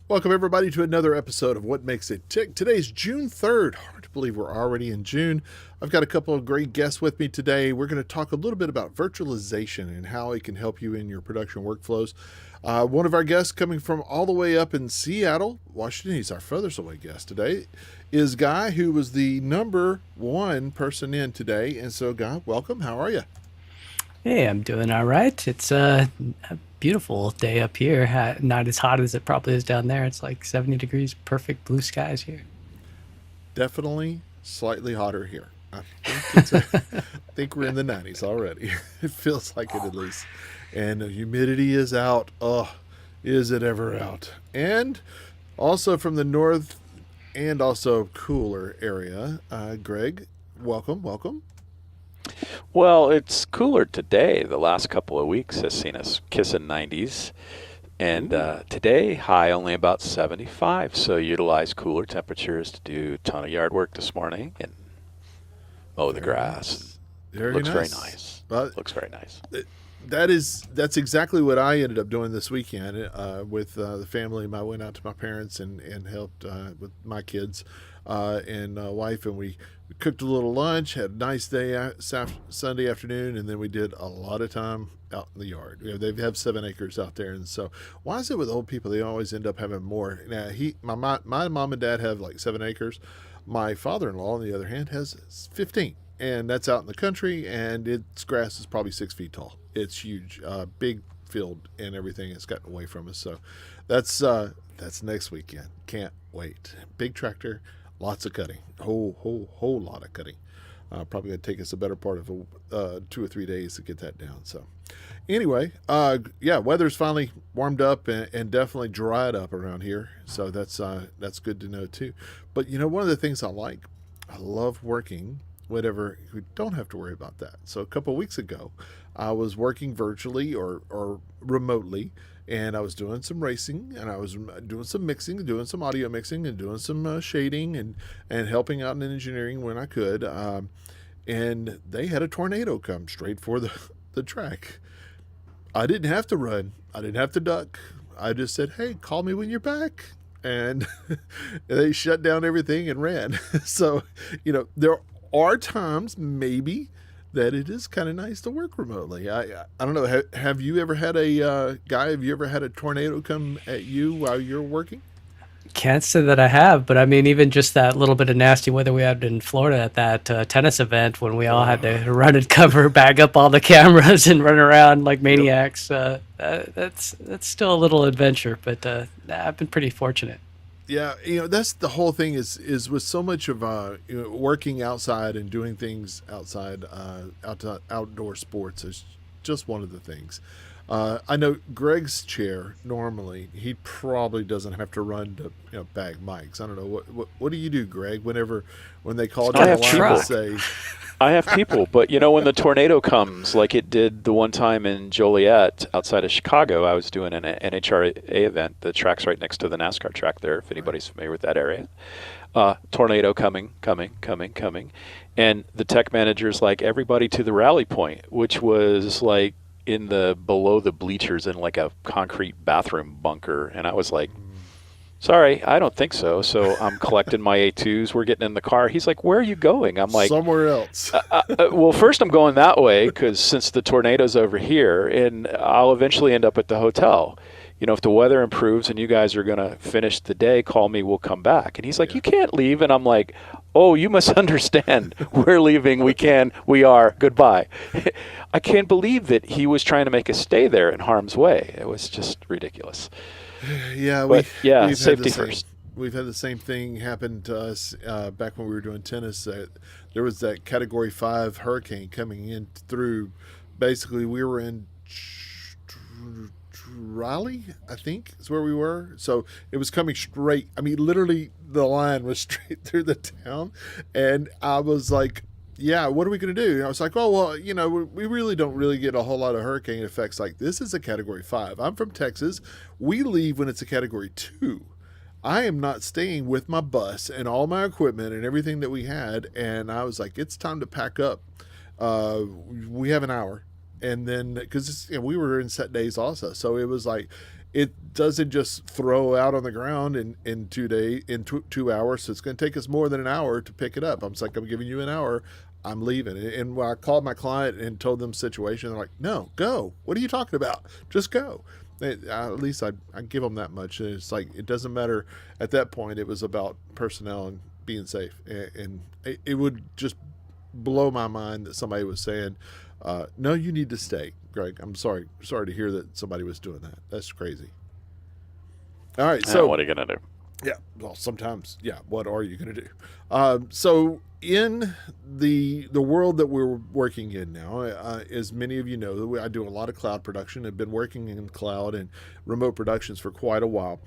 Welcome, everybody, to another episode of What Makes It Tick. Today's June 3rd. Hard to believe we're already in June. I've got a couple of great guests with me today. We're going to talk a little bit about virtualization and how it can help you in your production workflows. One of our guests coming from all the way up in Seattle, Washington, he's our furthest away guest today, is Guy, who was the number one person in today. And so, Guy, welcome. How are you? Hey, I'm doing all right. It's a beautiful day up here. Not as hot as it probably is down there. It's like 70 degrees, perfect blue skies here. Definitely slightly hotter here. I think we're in the 90s already. It feels like it at least. And the humidity is out. Oh, is it ever out? And also from the north and also cooler area, Greg, welcome. Well, it's cooler today. The last couple of weeks has seen us kissing 90s. And today, high only about 75. So utilize cooler temperatures to do a ton of yard work this morning and mow the grass. Looks very nice. Looks very nice. That's exactly what I ended up doing this weekend with the family. I went out to my parents and helped with my kids and wife, and we cooked a little lunch, had a nice day Sunday afternoon, and then we did a lot of time out in the yard. They have 7 acres out there, and so why is it with old people they always end up having more? Now my mom and dad have like 7 acres. My father-in-law, on the other hand, has 15. And that's out in the country, and its grass is probably 6 feet tall. It's huge, big field, and everything has gotten away from us. So that's next weekend. Can't wait. Big tractor, lots of cutting, whole lot of cutting. Probably going to take us a better part of 2 or 3 days to get that down. So anyway, weather's finally warmed up and definitely dried up around here. So that's good to know too. But one of the things I love working whatever, we don't have to worry about that. So a couple of weeks ago, I was working virtually or remotely, and I was doing some racing, and I was doing some mixing, doing some audio mixing, and doing some shading, and helping out in engineering when I could. And they had a tornado come straight for the track. I didn't have to run. I didn't have to duck. I just said, hey, call me when you're back. And they shut down everything and ran. So, there are times maybe that it is kind of nice to work remotely. I don't know. Have you ever had Have you ever had a tornado come at you while you're working? Can't say that I have, but I mean, even just that little bit of nasty weather we had in Florida at that tennis event when we all had to run and cover, bag up all the cameras and run around like maniacs. That's still a little adventure, but I've been pretty fortunate. Yeah, that's the whole thing is with so much of working outside and doing things outside, outdoor sports is just one of the things. I know Greg's chair, normally, he probably doesn't have to run to bag mics. I don't know. What do you do, Greg, when they call down the line to say... I have people, but when the tornado comes, like it did the one time in Joliet outside of Chicago, I was doing an NHRA event. The track's right next to the NASCAR track there, if anybody's familiar with that area. Tornado coming. And the tech manager's like, everybody to the rally point, which was like in below the bleachers in like a concrete bathroom bunker. And I was like, sorry, I don't think so. So I'm collecting my A2s. We're getting in the car. He's like, where are you going? I'm like, somewhere else. Well, first I'm going that way because since the tornado's over here, and I'll eventually end up at the hotel. If the weather improves and you guys are going to finish the day, call me, we'll come back. And he's like, you can't leave. And I'm like, oh, you misunderstand. We're leaving. We are. Goodbye. I can't believe that he was trying to make us stay there in harm's way. It was just ridiculous. Yeah, safety first. We've had the same thing happen to us back when we were doing tennis. There was that Category 5 hurricane coming in through. Basically, we were in Raleigh, I think is where we were. So it was coming straight. I mean, literally, the line was straight through the town, and I was like, yeah, what are we going to do? And I was like, oh, well, we really don't really get a whole lot of hurricane effects like this. Is a Category 5. I'm from Texas. We leave when it's a Category 2. I am not staying with my bus and all my equipment and everything that we had. And I was like, it's time to pack up. We have an hour. And then, because we were in set days also. So it was like, it doesn't just throw out on the ground in 2 hours. So it's going to take us more than an hour to pick it up. I'm like, I'm giving you an hour. I'm leaving. And when I called my client and told them the situation, they're like, no, go. What are you talking about? Just go. At least I give them that much. And it's like, it doesn't matter. At that point, it was about personnel and being safe. And it would just blow my mind that somebody was saying, no, you need to stay, Greg. I'm sorry to hear that somebody was doing that. That's crazy. All right. So what are you going to do? Yeah. Well, sometimes, yeah. What are you going to do? So in the world that we're working in now, as many of you know, I do a lot of cloud production. I've been working in cloud and remote productions for quite a while.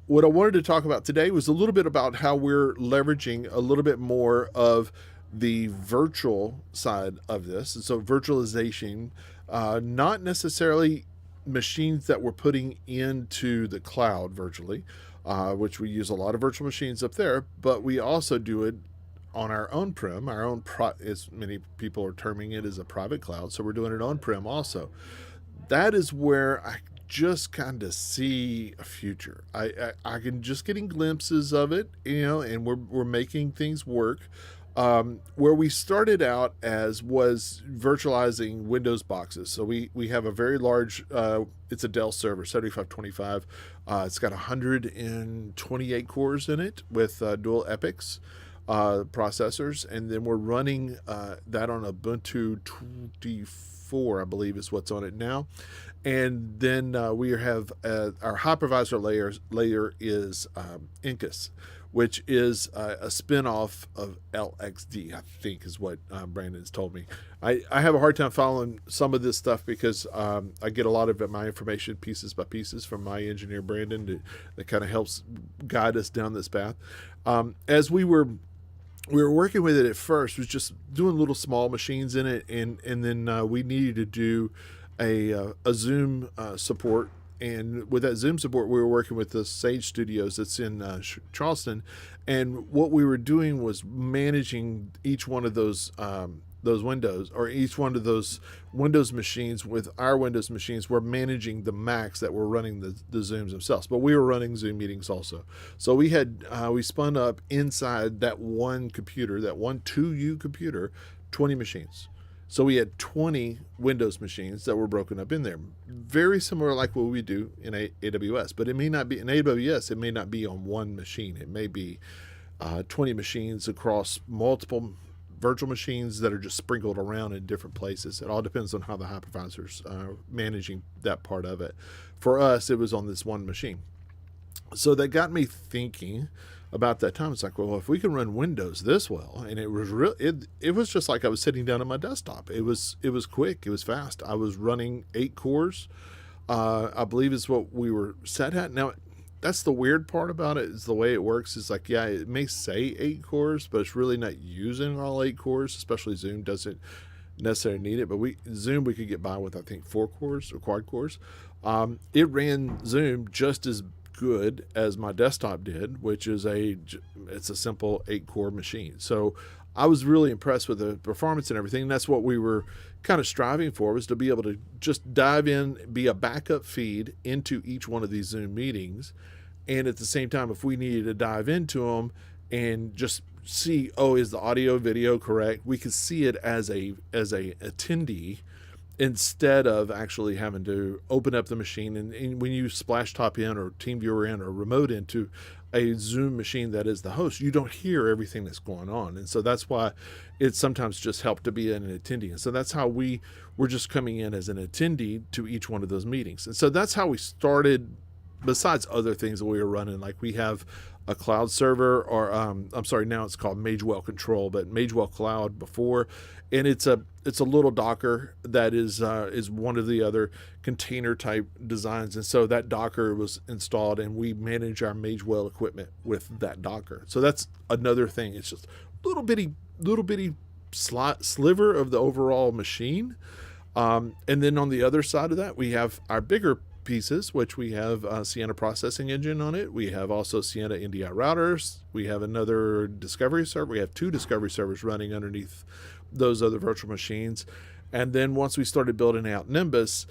What I wanted to talk about today was a little bit about how we're leveraging a little bit more of the virtual side of this. And so virtualization, not necessarily machines that we're putting into the cloud virtually, which we use a lot of virtual machines up there, but we also do it on our own prem, as many people are terming it, as a private cloud. So we're doing it on prem also. That is where I just kind of see a future. I can just getting glimpses of it, and we're making things work. Where we started out as was virtualizing Windows boxes. So we have a very large, it's a Dell server, 7525. It's got 128 cores in it with dual Epics processors. And then we're running that on Ubuntu 24, I believe is what's on it now. And then we have our hypervisor layer is NIMBUS, which is a spinoff of LXD, I think is what Brandon's told me. I have a hard time following some of this stuff because I get a lot of my information pieces by pieces from my engineer, Brandon, that kind of helps guide us down this path. As we were working with it at first, was just doing little small machines in it, and then we needed to do a Zoom support. And with that Zoom support, we were working with the Sage Studios that's in Charleston, and what we were doing was managing each one of those windows, or each one of those Windows machines. With our Windows machines, we're managing the Macs that were running the Zooms themselves, but we were running Zoom meetings also. So we had we spun up inside that one computer, that one 2U computer, 20 machines. So we had 20 Windows machines that were broken up in there. Very similar like what we do in AWS, but it may not be in AWS. It may not be on one machine. It may be 20 machines across multiple virtual machines that are just sprinkled around in different places. It all depends on how the hypervisors are managing that part of it. For us, it was on this one machine. So that got me thinking about that time. It's like, well, if we can run Windows this well, and it was it was just like I was sitting down at my desktop. It was quick. It was fast. I was running 8 cores. I believe is what we were set at. Now, that's the weird part about it, is the way it works. Is like, yeah, it may say 8 cores, but it's really not using all 8 cores. Especially Zoom doesn't necessarily need it. But Zoom we could get by with, I think, 4 cores or quad cores. It ran Zoom just as good as my desktop did, which is it's a simple 8-core machine. So I was really impressed with the performance and everything. And that's what we were kind of striving for, was to be able to just dive in, be a backup feed into each one of these Zoom meetings. And at the same time, if we needed to dive into them and just see, is the audio video correct? We could see it as a attendee, instead of actually having to open up the machine. And when you splash top in or TeamViewer in or remote into a Zoom machine that is the host, you don't hear everything that's going on. And so that's why it sometimes just helped to be an attendee. And so that's how we were just coming in as an attendee to each one of those meetings. And so that's how we started, besides other things that we were running. Like we have a cloud server, or now it's called Magewell Control, but Magewell Cloud before. And it's a little Docker that is one of the other container type designs. And so that Docker was installed, and we manage our Magewell equipment with that Docker. So that's another thing. It's just little bitty sliver of the overall machine. And then on the other side of that, we have our bigger pieces, which we have Sienna processing engine on it. We have also Sienna NDI routers. We have another discovery server. We have 2 discovery servers running underneath those other virtual machines. And then once we started building out NIMBUS,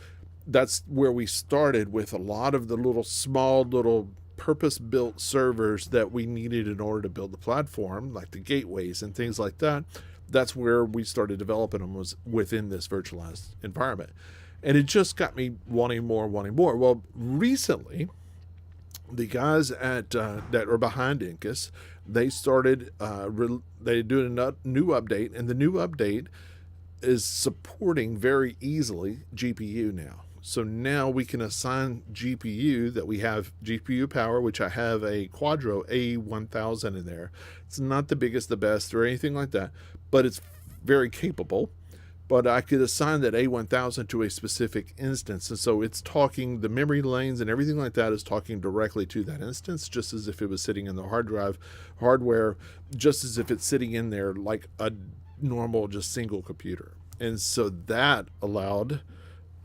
that's where we started with a lot of the little purpose-built servers that we needed in order to build the platform, like the gateways and things like that. That's where we started developing them, was within this virtualized environment. And it just got me wanting more. Well, recently, the guys at that are behind Incus, they started, they did a new update, and the new update is supporting very easily GPU now. So now we can assign GPU, that we have GPU power, which I have a Quadro A1000 in there. It's not the biggest, the best, or anything like that, but it's very capable. But I could assign that A1000 to a specific instance. And so it's talking, the memory lanes and everything like that is talking directly to that instance, just as if it was sitting in the hard drive hardware, just as if it's sitting in there like a normal, just single computer. And so that allowed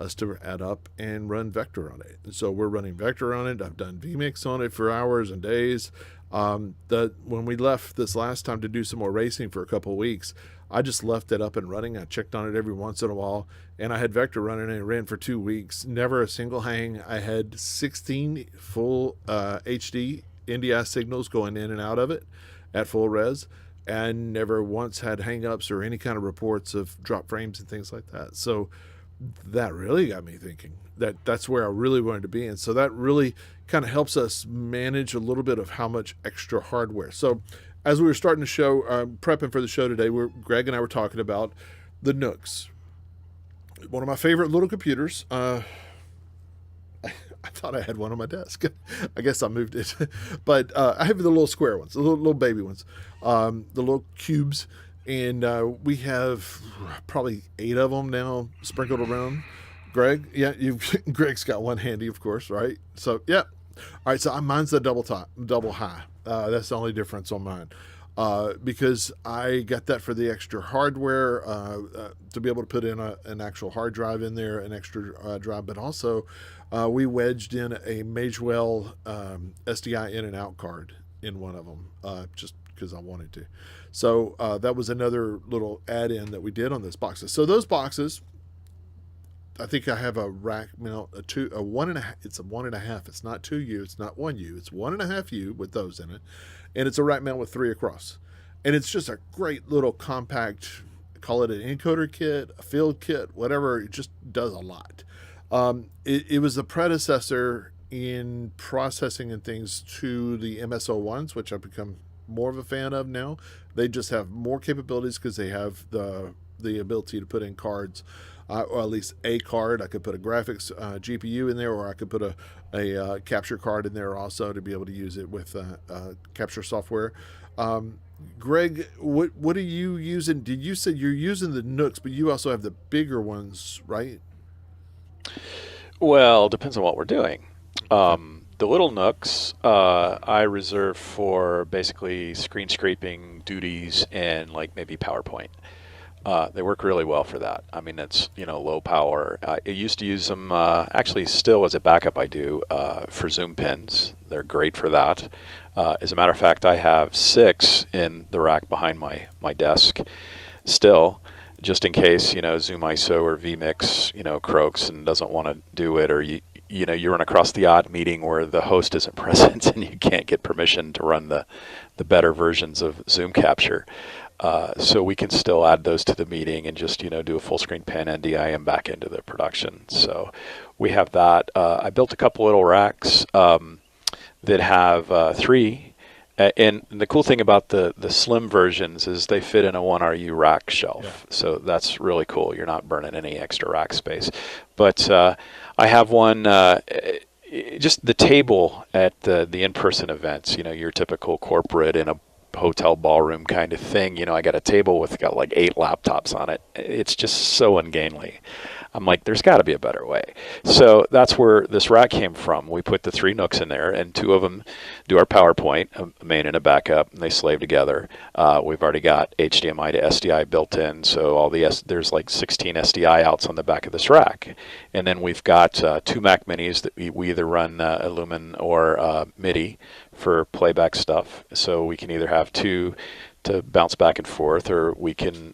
us to add up and run vector on it. And so we're running vector on it. I've done vmix on it for hours and days. When we left this last time to do some more racing for a couple of weeks, I just left it up and running. I checked on it every once in a while, and I had vector running, and it ran for 2 weeks. Never a single hang. I had 16 full HD NDI signals going in and out of it at full res, and never once had hang-ups or any kind of reports of drop frames and things like that. So that really got me thinking that that's where I really wanted to be. And so that really kind of helps us manage a little bit of how much extra hardware. So as we were starting the show, prepping for the show today, Greg and I were talking about the NUCs. One of my favorite little computers. I thought I had one on my desk. I guess I moved it. But I have the little square ones, the little baby ones, the little cubes. And we have probably 8 of them now sprinkled around. Greg, yeah, Greg's got one handy, of course, right? So, yeah. All right, so mine's the double high. That's the only difference on mine. Because I got that for the extra hardware, to be able to put in an actual hard drive in there, an extra drive, but also we wedged in a Magewell SDI in and out card in one of them, just because I wanted to. So that was another little add-in that we did on those boxes. So those boxes, I think I have a rack mount, it's a 1.5. It's not 2U, it's not 1U, it's 1.5U with those in it, and it's a rack mount with 3 across, and it's just a great little compact. Call it an encoder kit, a field kit, whatever. It just does a lot. It was the predecessor in processing and things to the MSO1s, which I've become more of a fan of now. They just have more capabilities because they have the ability to put in cards, or at least a card. I could put a graphics GPU in there, or I could put a capture card in there also to be able to use it with capture software. Greg, what are you using? Did you say you're using the NUCs, but you also have the bigger ones, right? Well, depends on what we're doing. The little NUCs I reserve for basically screen scraping duties and like maybe PowerPoint. They work really well for that. I mean, it's, low power. I used to use them, actually still as a backup I do, for Zoom pins. They're great for that. As a matter of fact, I have 6 in the rack behind my desk still, just in case, Zoom ISO or vMix, croaks and doesn't want to do it, or you run across the odd meeting where the host isn't present and you can't get permission to run the better versions of Zoom capture. So we can still add those to the meeting and just, do a full screen pan NDIM back into the production. So we have that. I built a couple little racks that have 3. And the cool thing about the slim versions is they fit in a 1RU rack shelf. Yeah. So that's really cool. You're not burning any extra rack space. But I have one, just the table at the in-person events, your typical corporate in a hotel ballroom kind of thing. I got a table with got like 8 laptops on it. It's just so ungainly. I'm like, there's got to be a better way. So that's where this rack came from. We put the 3 NUCs in there, and 2 of them do our PowerPoint, a main and a backup, and they slave together. We've already got HDMI to SDI built in, so there's like 16 SDI outs on the back of this rack. And then we've got 2 Mac Minis that we either run Lumen or MIDI for playback stuff. So we can either have 2 to bounce back and forth, or we can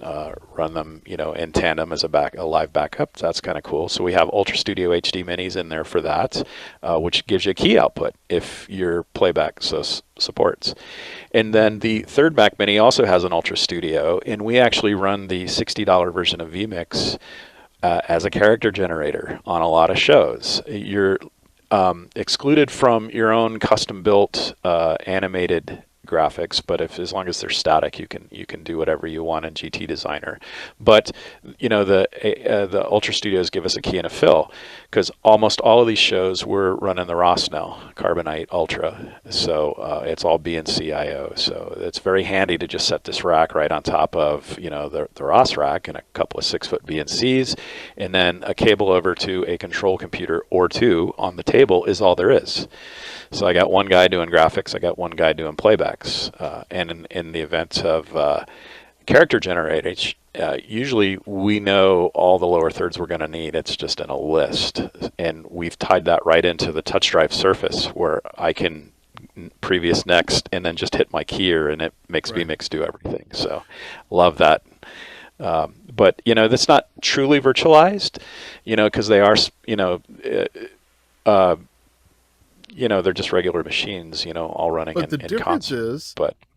run them, in tandem as a live backup. That's kind of cool. So we have Ultra Studio HD Minis in there for that, which gives you a key output if your playback supports. And then the 3rd Mac Mini also has an Ultra Studio, and we actually run the $60 version of vMix as a character generator on a lot of shows. You're excluded from your own custom-built animated graphics, but as long as they're static, you can do whatever you want in GT Designer. But the Ultra Studios give us a key and a fill, because almost all of these shows we're running the Rosnell Carbonite Ultra, so it's all BNC IO. So it's very handy to just set this rack right on top of the ROS rack and a couple of 6-foot BNCs, and then a cable over to a control computer or 2 on the table is all there is. So I got one guy doing graphics, I got one guy doing playbacks, and in the event of character generators, usually we know all the lower thirds we're going to need. It's just in a list, and we've tied that right into the touch drive surface where I can previous next and then just hit my keyer, and it makes vMix do everything. So love that. But that's not truly virtualized, because they are they're just regular machines, all running in concert. But the difference is,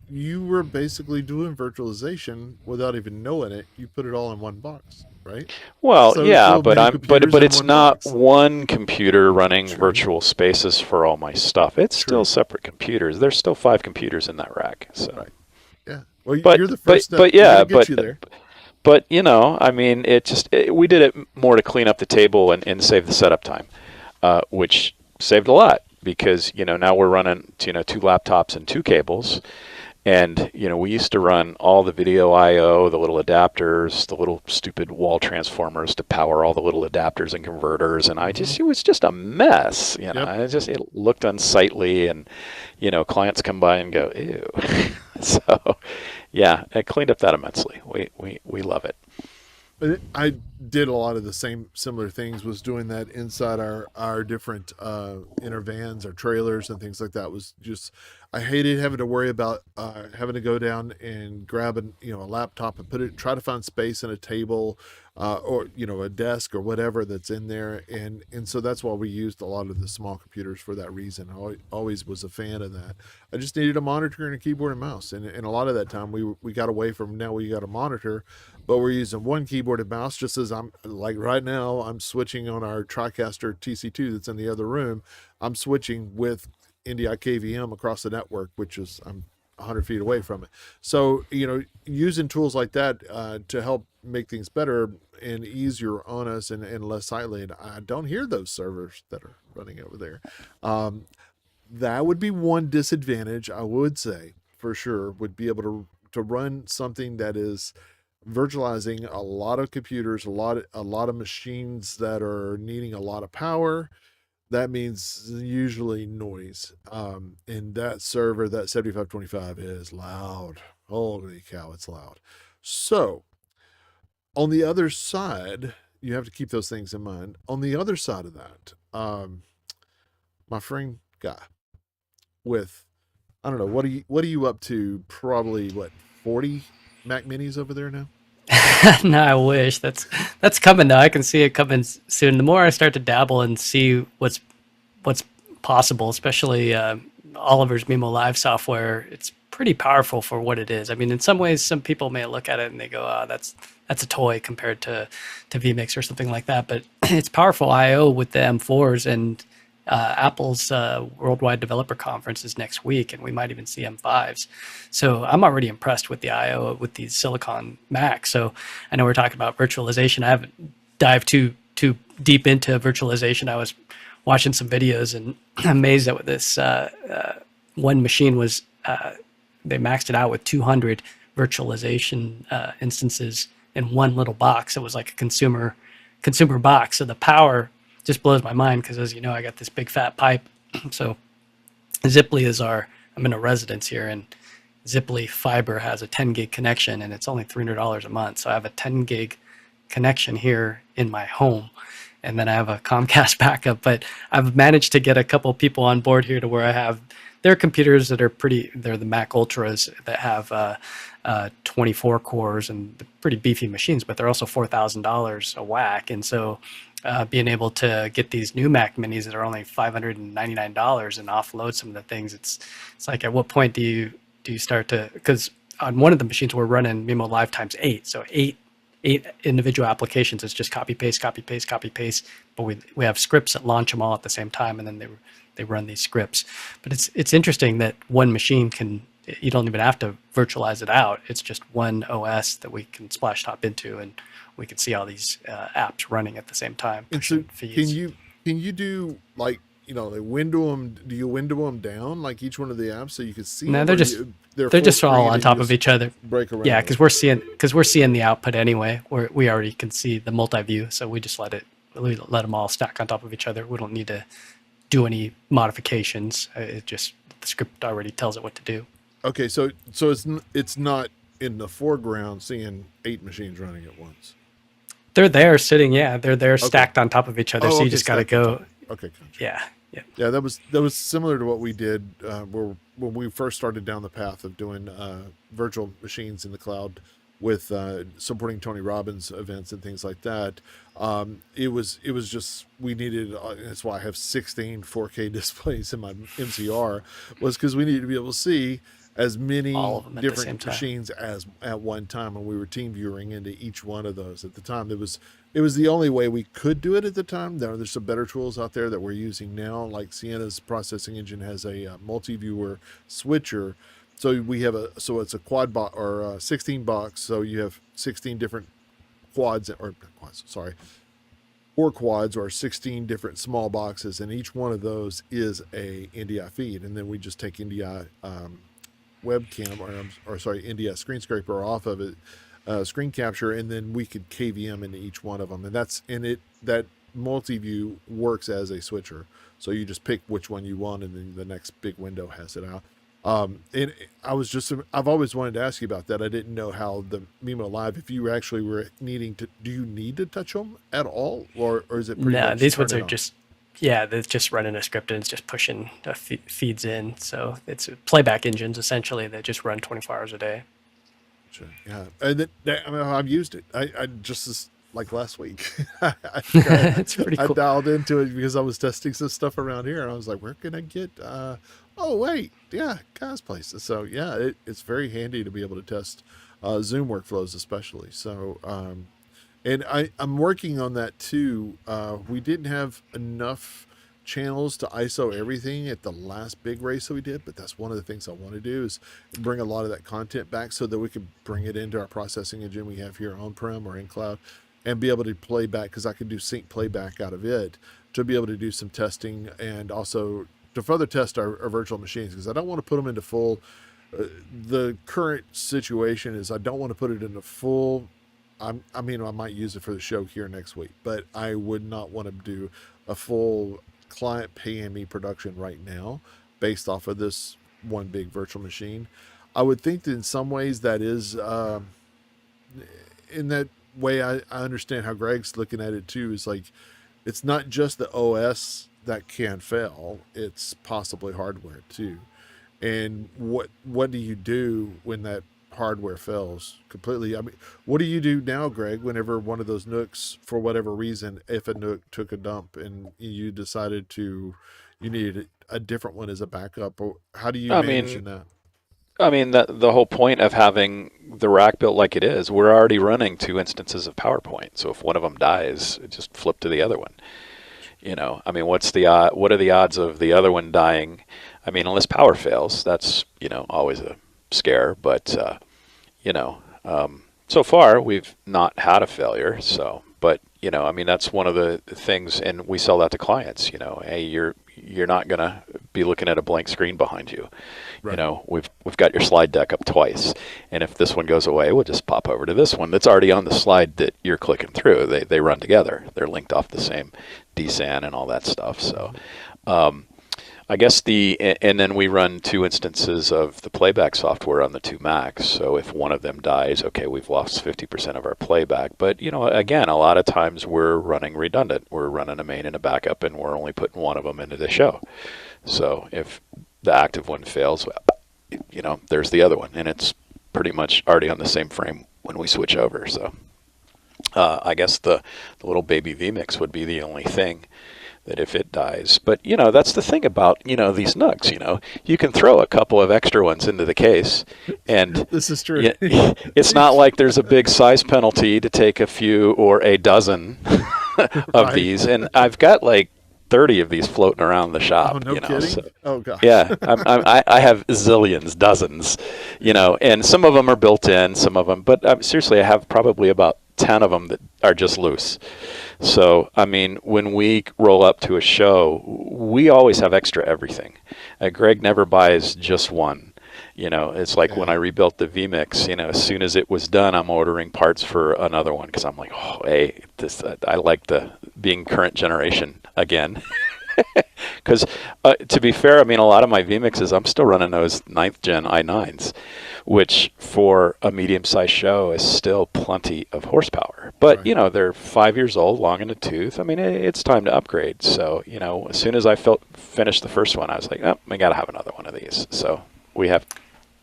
you were basically doing virtualization without even knowing it. You put it all in one box, right? Well, So yeah, build many but it's one not box. one computer running virtual spaces for all my stuff. It's still separate computers. There's still 5 computers in that rack. So Yeah. Well, But- you're the first step. but We're yeah, gonna get you there. But I mean, we did it more to clean up the table and save the setup time, which saved a lot, because now we're running 2 laptops and 2 cables. And, we used to run all the video I/O, the little adapters, the little stupid wall transformers to power all the little adapters and converters. And it was just a mess. It looked unsightly, and, clients come by and go, ew. So, yeah, it cleaned up that immensely. We love it. But I did a lot of the similar things, was doing that inside our different inner vans or trailers and things like that. Was just, I hated having to worry about having to go down and grab a laptop and try to find space in a table or a desk or whatever that's in there, and so that's why we used a lot of the small computers for that reason. I always was a fan of that. I just needed a monitor and a keyboard and mouse, and a lot of that time we got away from, now we got a monitor, but we're using one keyboard and mouse. Just as I'm like right now, I'm switching on our TriCaster TC2 that's in the other room. I'm switching with NDI KVM across the network, which is I'm 100 feet away from it. So using tools like that to help make things better and easier on us and less sightly. And I don't hear those servers that are running over there. That would be one disadvantage, I would say, for sure, would be able to run something that is virtualizing a lot of computers, a lot of machines that are needing a lot of power. That means usually noise. And that server, that 7525, is loud. Holy cow, it's loud. So on the other side, you have to keep those things in mind. On the other side of that, my friend Guy, with, I don't know, what are you up to? Probably 40 Mac Minis over there now? No, I wish. That's coming though. I can see it coming soon. The more I start to dabble and see what's possible, especially Oliver's Mimo Live software, it's pretty powerful for what it is. I mean, in some ways, some people may look at it and they go, "Oh, that's a toy compared to vMix or something like that." But it's powerful I/O with the M4s, and Apple's Worldwide Developer Conference is next week, and we might even see M5s. So I'm already impressed with the I/O with these Silicon Macs. So I know we're talking about virtualization. I haven't dived too deep into virtualization. I was watching some videos and amazed at what this one machine was. They maxed it out with 200 virtualization instances in one little box. It was like a consumer consumer box. So the power just blows my mind because, as you know, I got this big fat pipe. So Ziply is I'm in a residence here, and Ziply fiber has a 10 gig connection, and it's only $300 a month. So I have a 10 gig connection here in my home, and then I have a Comcast backup. But I've managed to get a couple people on board here to where I have their computers that are they're the Mac Ultras that have 24 cores and pretty beefy machines, but they're also $4,000 a whack. And so being able to get these new Mac Minis that are only $599 and offload some of the things, it's like, at what point do you start to, because on one of the machines we're running Mimo Live times 8, so eight individual applications. It's just copy paste, copy paste, copy paste. But we have scripts that launch them all at the same time, and then they run these scripts. But it's interesting that one machine you don't even have to virtualize it out. It's just one OS that we can splash top into, and we can see all these apps running at the same time. And so can you do like, they window them? Do you window them down like each one of the apps so you can see? No, them, they're just all on top of each other. Break around. Yeah, because we're seeing the output anyway. We already can see the multi-view, so we just let them all stack on top of each other. We don't need to do any modifications. The script already tells it what to do. Okay, so it's not in the foreground seeing 8 machines running at once. They're there sitting. Yeah, they're there stacked on top of each other. So you just got to go. Okay, gotcha. Yeah. That was similar to what we did when we first started down the path of doing virtual machines in the cloud with supporting Tony Robbins events and things like that. It was just, we needed, that's why I have 16 4K displays in my MCR, was because we needed to be able to see as many different machines as at one time, and we were team viewing into each one of those. At the time, it was the only way we could do it at the time. There's some better tools out there that we're using now, like Sienna's processing engine has a multi-viewer switcher. So we have it's a quad box or a 16 box. So you have 16 different quads, or quads, sorry, 4 quads or 16 different small boxes, and each one of those is a NDI feed, and then we just take NDI webcam or NDI screen scraper off of it, screen capture, and then we could KVM into each one of them, and that multi-view works as a switcher. So you just pick which one you want, and then the next big window has it out. And I've always wanted to ask you about that. I didn't know how the Mimo Live, if you actually were needing to, do you need to touch them at all, or is it pretty much? No, these ones are just, they're just running a script and it's just pushing feeds in. So it's playback engines essentially that just run 24 hours a day. Sure. Yeah, and I've used it. I just like last week. It's pretty cool. I dialed into it because I was testing some stuff around here, and I was like, where can I get? Oh wait, yeah, Guy's place. So yeah, it's very handy to be able to test Zoom workflows, especially. So, and I'm working on that too. We didn't have enough channels to ISO everything at the last big race that we did, but that's one of the things I want to do is bring a lot of that content back so that we can bring it into our processing engine we have here on-prem or in cloud, and be able to play back, because I can do sync playback out of it to be able to do some testing, and also to further test our virtual machines, because I don't want to put them into full. The current situation is I don't want to put it into full. I might use it for the show here next week, but I would not want to do a full client paying me production right now based off of this one big virtual machine. I would think that in some ways that is, in that way, I understand how Greg's looking at it too, is like, it's not just the OS that can fail, it's possibly hardware too. And what do you do when that hardware fails completely? I mean, what do you do now, Greg, whenever one of those NUCs, for whatever reason, if a NUC took a dump and you decided you needed a different one as a backup, or how do you manage that? I mean, the whole point of having the rack built like it is, we're already running 2 instances of PowerPoint. So if one of them dies, just flip to the other one. I mean, what are the odds of the other one dying? I mean, unless power fails, that's, always a scare. But, so far we've not had a failure. So, but, I mean, that's one of the things, and we sell that to clients, hey, you're not going to be looking at a blank screen behind you. Right. You know, we've got your slide deck up twice, and if this one goes away, we'll just pop over to this one that's already on the slide that you're clicking through. They run together. They're linked off the same DSAN and all that stuff. So I guess and then we run 2 instances of the playback software on the 2 Macs. So if one of them dies, okay, we've lost 50% of our playback. But, you know, again, a lot of times we're running redundant. We're running a main and a backup, and we're only putting one of them into the show. So if the active one fails, you know, there's the other one, and it's pretty much already on the same frame when we switch over. So I guess the little baby vMix would be the only thing that if it dies. But, you know, that's the thing about, you know, these NUCs, you know, you can throw a couple of extra ones into the case, and This is true. it's not like there's a big size penalty to take a few or a dozen of Right. these. And I've got like 30 of these floating around the shop. Oh, no you know, kidding? so- Oh, God. yeah, I have zillions, dozens, you know, and some of them are built in, some of them, but seriously, I have probably about 10 of them that are just loose. So, I mean, when we roll up to a show, we always have extra everything. Greg never buys just one. You know, it's like when I rebuilt the vMix, you know, as soon as it was done, I'm ordering parts for another one because I'm like, oh, hey, I like the being current generation again. Because to be fair, I mean, a lot of my vMixes, I'm still running those 9th gen i9s, which for a medium-sized show is still plenty of horsepower. But, Right. you know, they're 5 years old, long in the tooth. I mean, it's time to upgrade. So, you know, as soon as I finished the first one, I was like, oh, we got to have another one of these. So we have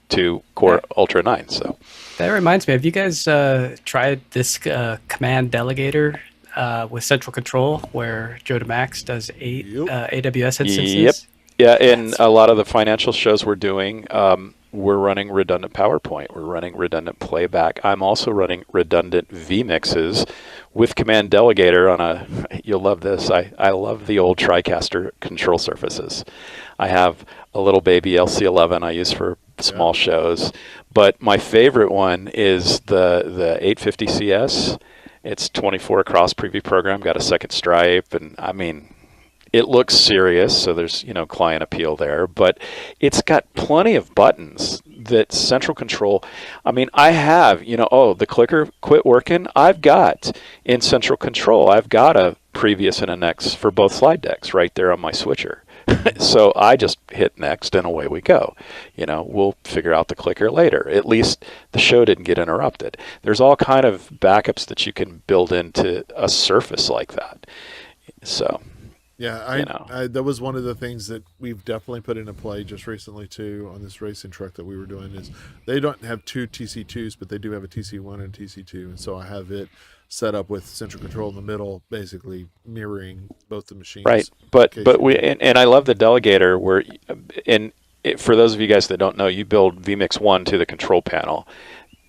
2 Core Ultra 9s. So That reminds me, have you guys tried this command delegator with central control where Joe DeMax does 8 Yep. AWS instances? Yep. Yeah, in a lot of the financial shows we're doing, we're running redundant PowerPoint. We're running redundant playback. I'm also running redundant vMixes with Command Delegator on you'll love this. I love the old TriCaster control surfaces. I have a little baby LC11 I use for small shows, but my favorite one is the 850 CS. It's 24 across preview program, got a second stripe, and I mean, it looks serious, so there's, you know, client appeal there, but it's got plenty of buttons that central control. I mean, I have, you know, the clicker quit working. I've got in central control, I've got a previous and a next for both slide decks right there on my switcher. So I just hit next and away we go. You know, we'll figure out the clicker later. At least the show didn't get interrupted. There's all kind of backups that you can build into a surface like that. So. Yeah, You know. that was one of the things that we've definitely put into play just recently too on this racing truck that we were doing. Is they don't have 2 TC2s, but they do have a TC1 and a TC2, and so I have it set up with central control in the middle, basically mirroring both the machines. Right, but we and I love the delegator where, for those of you guys that don't know, you build vMix 1 to the control panel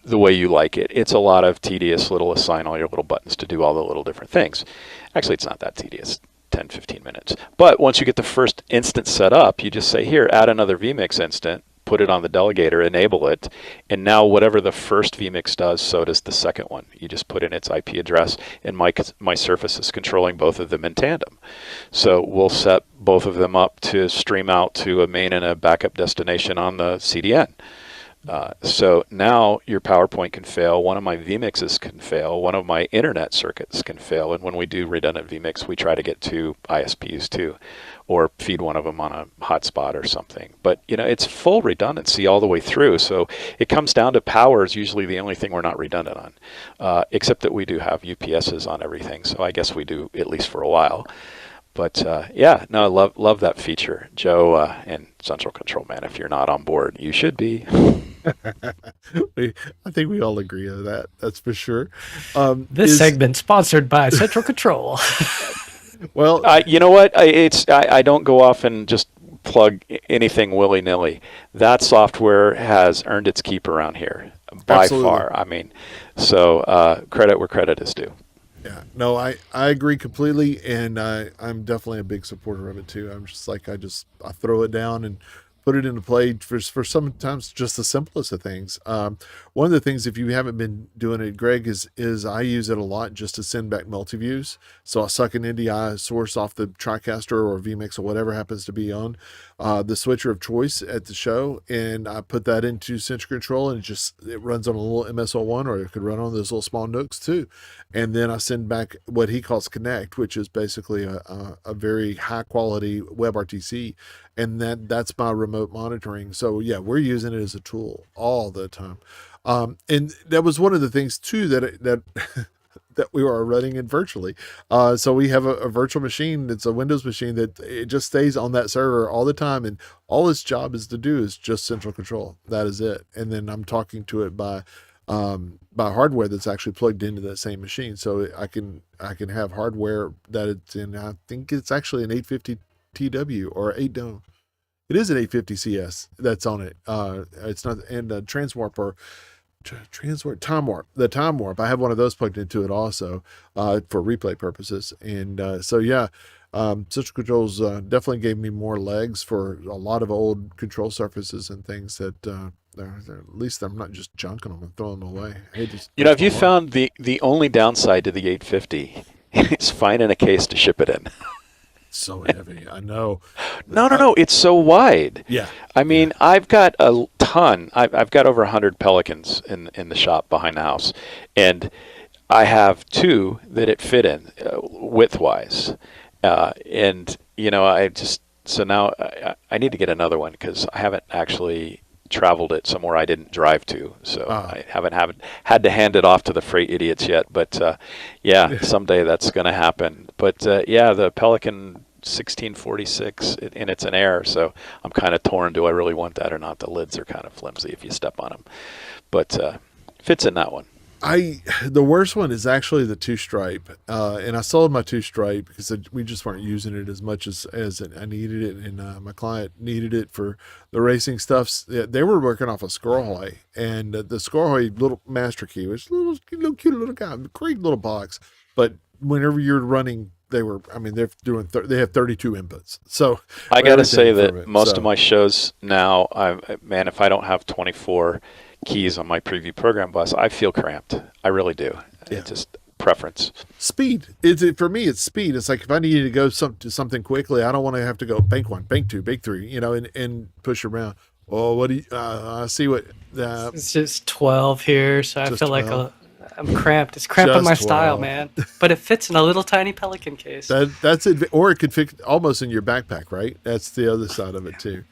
the way you like it. It's a lot of tedious little assign all your little buttons to do all the little different things. Actually, it's not that tedious. 10, 15 minutes. But once you get the first instance set up, you just say, here, add another vMix instant, put it on the delegator, enable it, and now whatever the first vMix does, so does the second one. You just put in its IP address, and my surface is controlling both of them in tandem. So we'll set both of them up to stream out to a main and a backup destination on the CDN. So now your PowerPoint can fail, one of my vMixes can fail, one of my internet circuits can fail, and when we do redundant vMix, we try to get 2 ISPs too, or feed one of them on a hotspot or something. But, you know, it's full redundancy all the way through, so it comes down to power is usually the only thing we're not redundant on, except that we do have UPSs on everything, so I guess we do at least for a while. But yeah, no, I love that feature. Joe and Central Control, man, if you're not on board, you should be. I think we all agree on that. That's for sure. This segment sponsored by Central Control. Well, you know what? I don't go off and just plug anything willy-nilly. That software has earned its keep around here by Absolutely. far. I mean, so credit where credit is due. yeah, no, I agree completely, and I'm definitely a big supporter of it too. I'm just like I throw it down and put it into play for sometimes just the simplest of things. One of the things, if you haven't been doing it, Greg, is I use it a lot just to send back multi-views. So I'll suck an NDI source off the TriCaster or vMix or whatever happens to be on the switcher of choice at the show, and I put that into Central Control, and it runs on a little MSO1, or it could run on those little small nooks too. And then I send back what he calls Connect, which is basically a very high quality WebRTC, and that's my remote monitoring. So yeah, we're using it as a tool all the time. And that was one of the things too that that we are running in virtually. So we have a virtual machine. It's a Windows machine that it just stays on that server all the time, and all its job is to do is just central control. That is it. And then I'm talking to it by hardware that's actually plugged into that same machine. So I can have hardware that it's in. I think it's actually an 850 TW or 8. No, it is an 850 CS that's on it. It's not, and Transwarp or Time Warp. The Time Warp. I have one of those plugged into it also for replay purposes. And so yeah, Central Controls definitely gave me more legs for a lot of old control surfaces and things that at least I'm not just junking them and throwing them away. Have you found the only downside to the 850 is finding a case to ship it in? So heavy, I know. No, it's so wide. Yeah. I mean, yeah. I've got a ton. I've got over 100 Pelicans in the shop behind the house, and I have 2 that it fit in width-wise, and so now I need to get another one because I haven't actually traveled it somewhere I didn't drive to, so I haven't had to hand it off to the freight idiots yet. But someday that's going to happen. But the Pelican 1646, and it's an Air, so I'm kind of torn. Do I really want that or not? The lids are kind of flimsy if you step on them, but fits in that one. The worst one is actually the 2-stripe, and I sold my 2-stripe because we just weren't using it as much as I needed it, and my client needed it for the racing stuff. They were working off a Squirrelhoy, and the Squirrelhoy little master key, which is a little cute little guy, great little box, but whenever you're running, they have 32 inputs. So I got to say that most of my shows now, if I don't have 24 keys on my preview program bus, I feel cramped. I really do. Yeah. It's just preference. Speed. For me, it's speed. It's like if I needed to go to something quickly, I don't want to have to go bank 1, bank 2, bank 3, and push around. Oh, what do you? I see what. It's just 12 here, so I feel 12. Like I'm cramped. It's cramping my 12. Style, man. But it fits in a little tiny Pelican case. That's it. Or it could fit almost in your backpack, right? That's the other side of it too.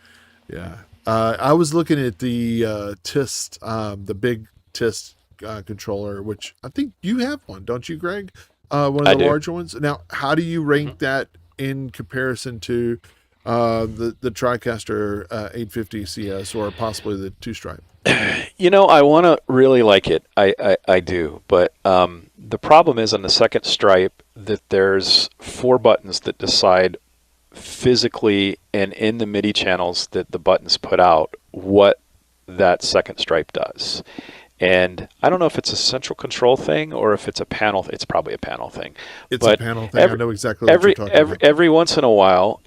Yeah. I was looking at the TIST, the big TIST controller, which I think you have one, don't you, Greg? One of the larger ones. Now, how do you rank that in comparison to the TriCaster 850 CS or possibly the 2-stripe? I want to really like it. I do, but the problem is on the second stripe that there's 4 buttons that decide physically and in the MIDI channels that the buttons put out what that second stripe does. And I don't know if it's a central control thing or if it's a panel. It's probably a panel thing. It's a panel thing. I know exactly what you're talking about. Every once in a while,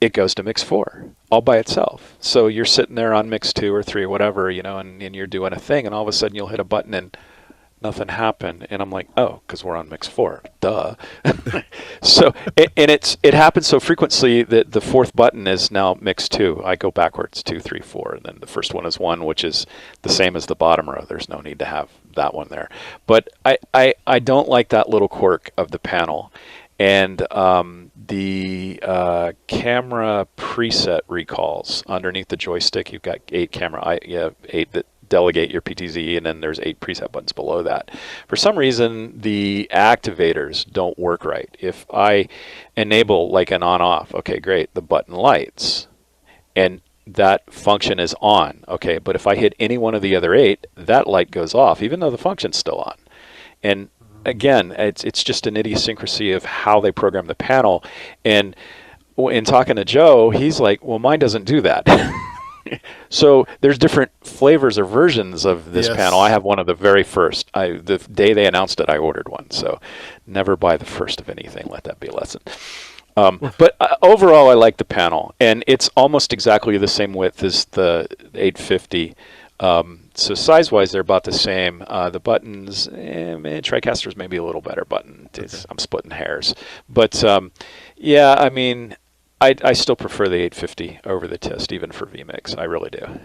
it goes to mix 4 all by itself. So you're sitting there on mix 2 or 3 or whatever, and you're doing a thing, and all of a sudden you'll hit a button and nothing happened, and I'm like, oh, because we're on mix 4, duh. So it happens so frequently that the 4th button is now mix 2. I go backwards 2, 3, 4, and then the first one is 1, which is the same as the bottom row. There's no need to have that one there. But I don't like that little quirk of the panel, and the camera preset recalls underneath the joystick. You've got 8 that delegate your PTZ, and then there's 8 preset buttons below that. For some reason, the activators don't work right. If I enable like an on-off, okay, great, the button lights, and that function is on, okay, but if I hit any one of the other 8, that light goes off, even though the function's still on. And again, it's just an idiosyncrasy of how they program the panel. And in talking to Joe, he's like, well, mine doesn't do that. So there's different flavors or versions of this panel. I have one of the very first. The day they announced it, I ordered one. So never buy the first of anything. Let that be a lesson. But overall, I like the panel, and it's almost exactly the same width as the 850. So size-wise, they're about the same. The buttons, TriCaster's maybe a little better button. I'm splitting hairs, but yeah, I mean, I still prefer the 850 over the Tist, even for vMix. I really do.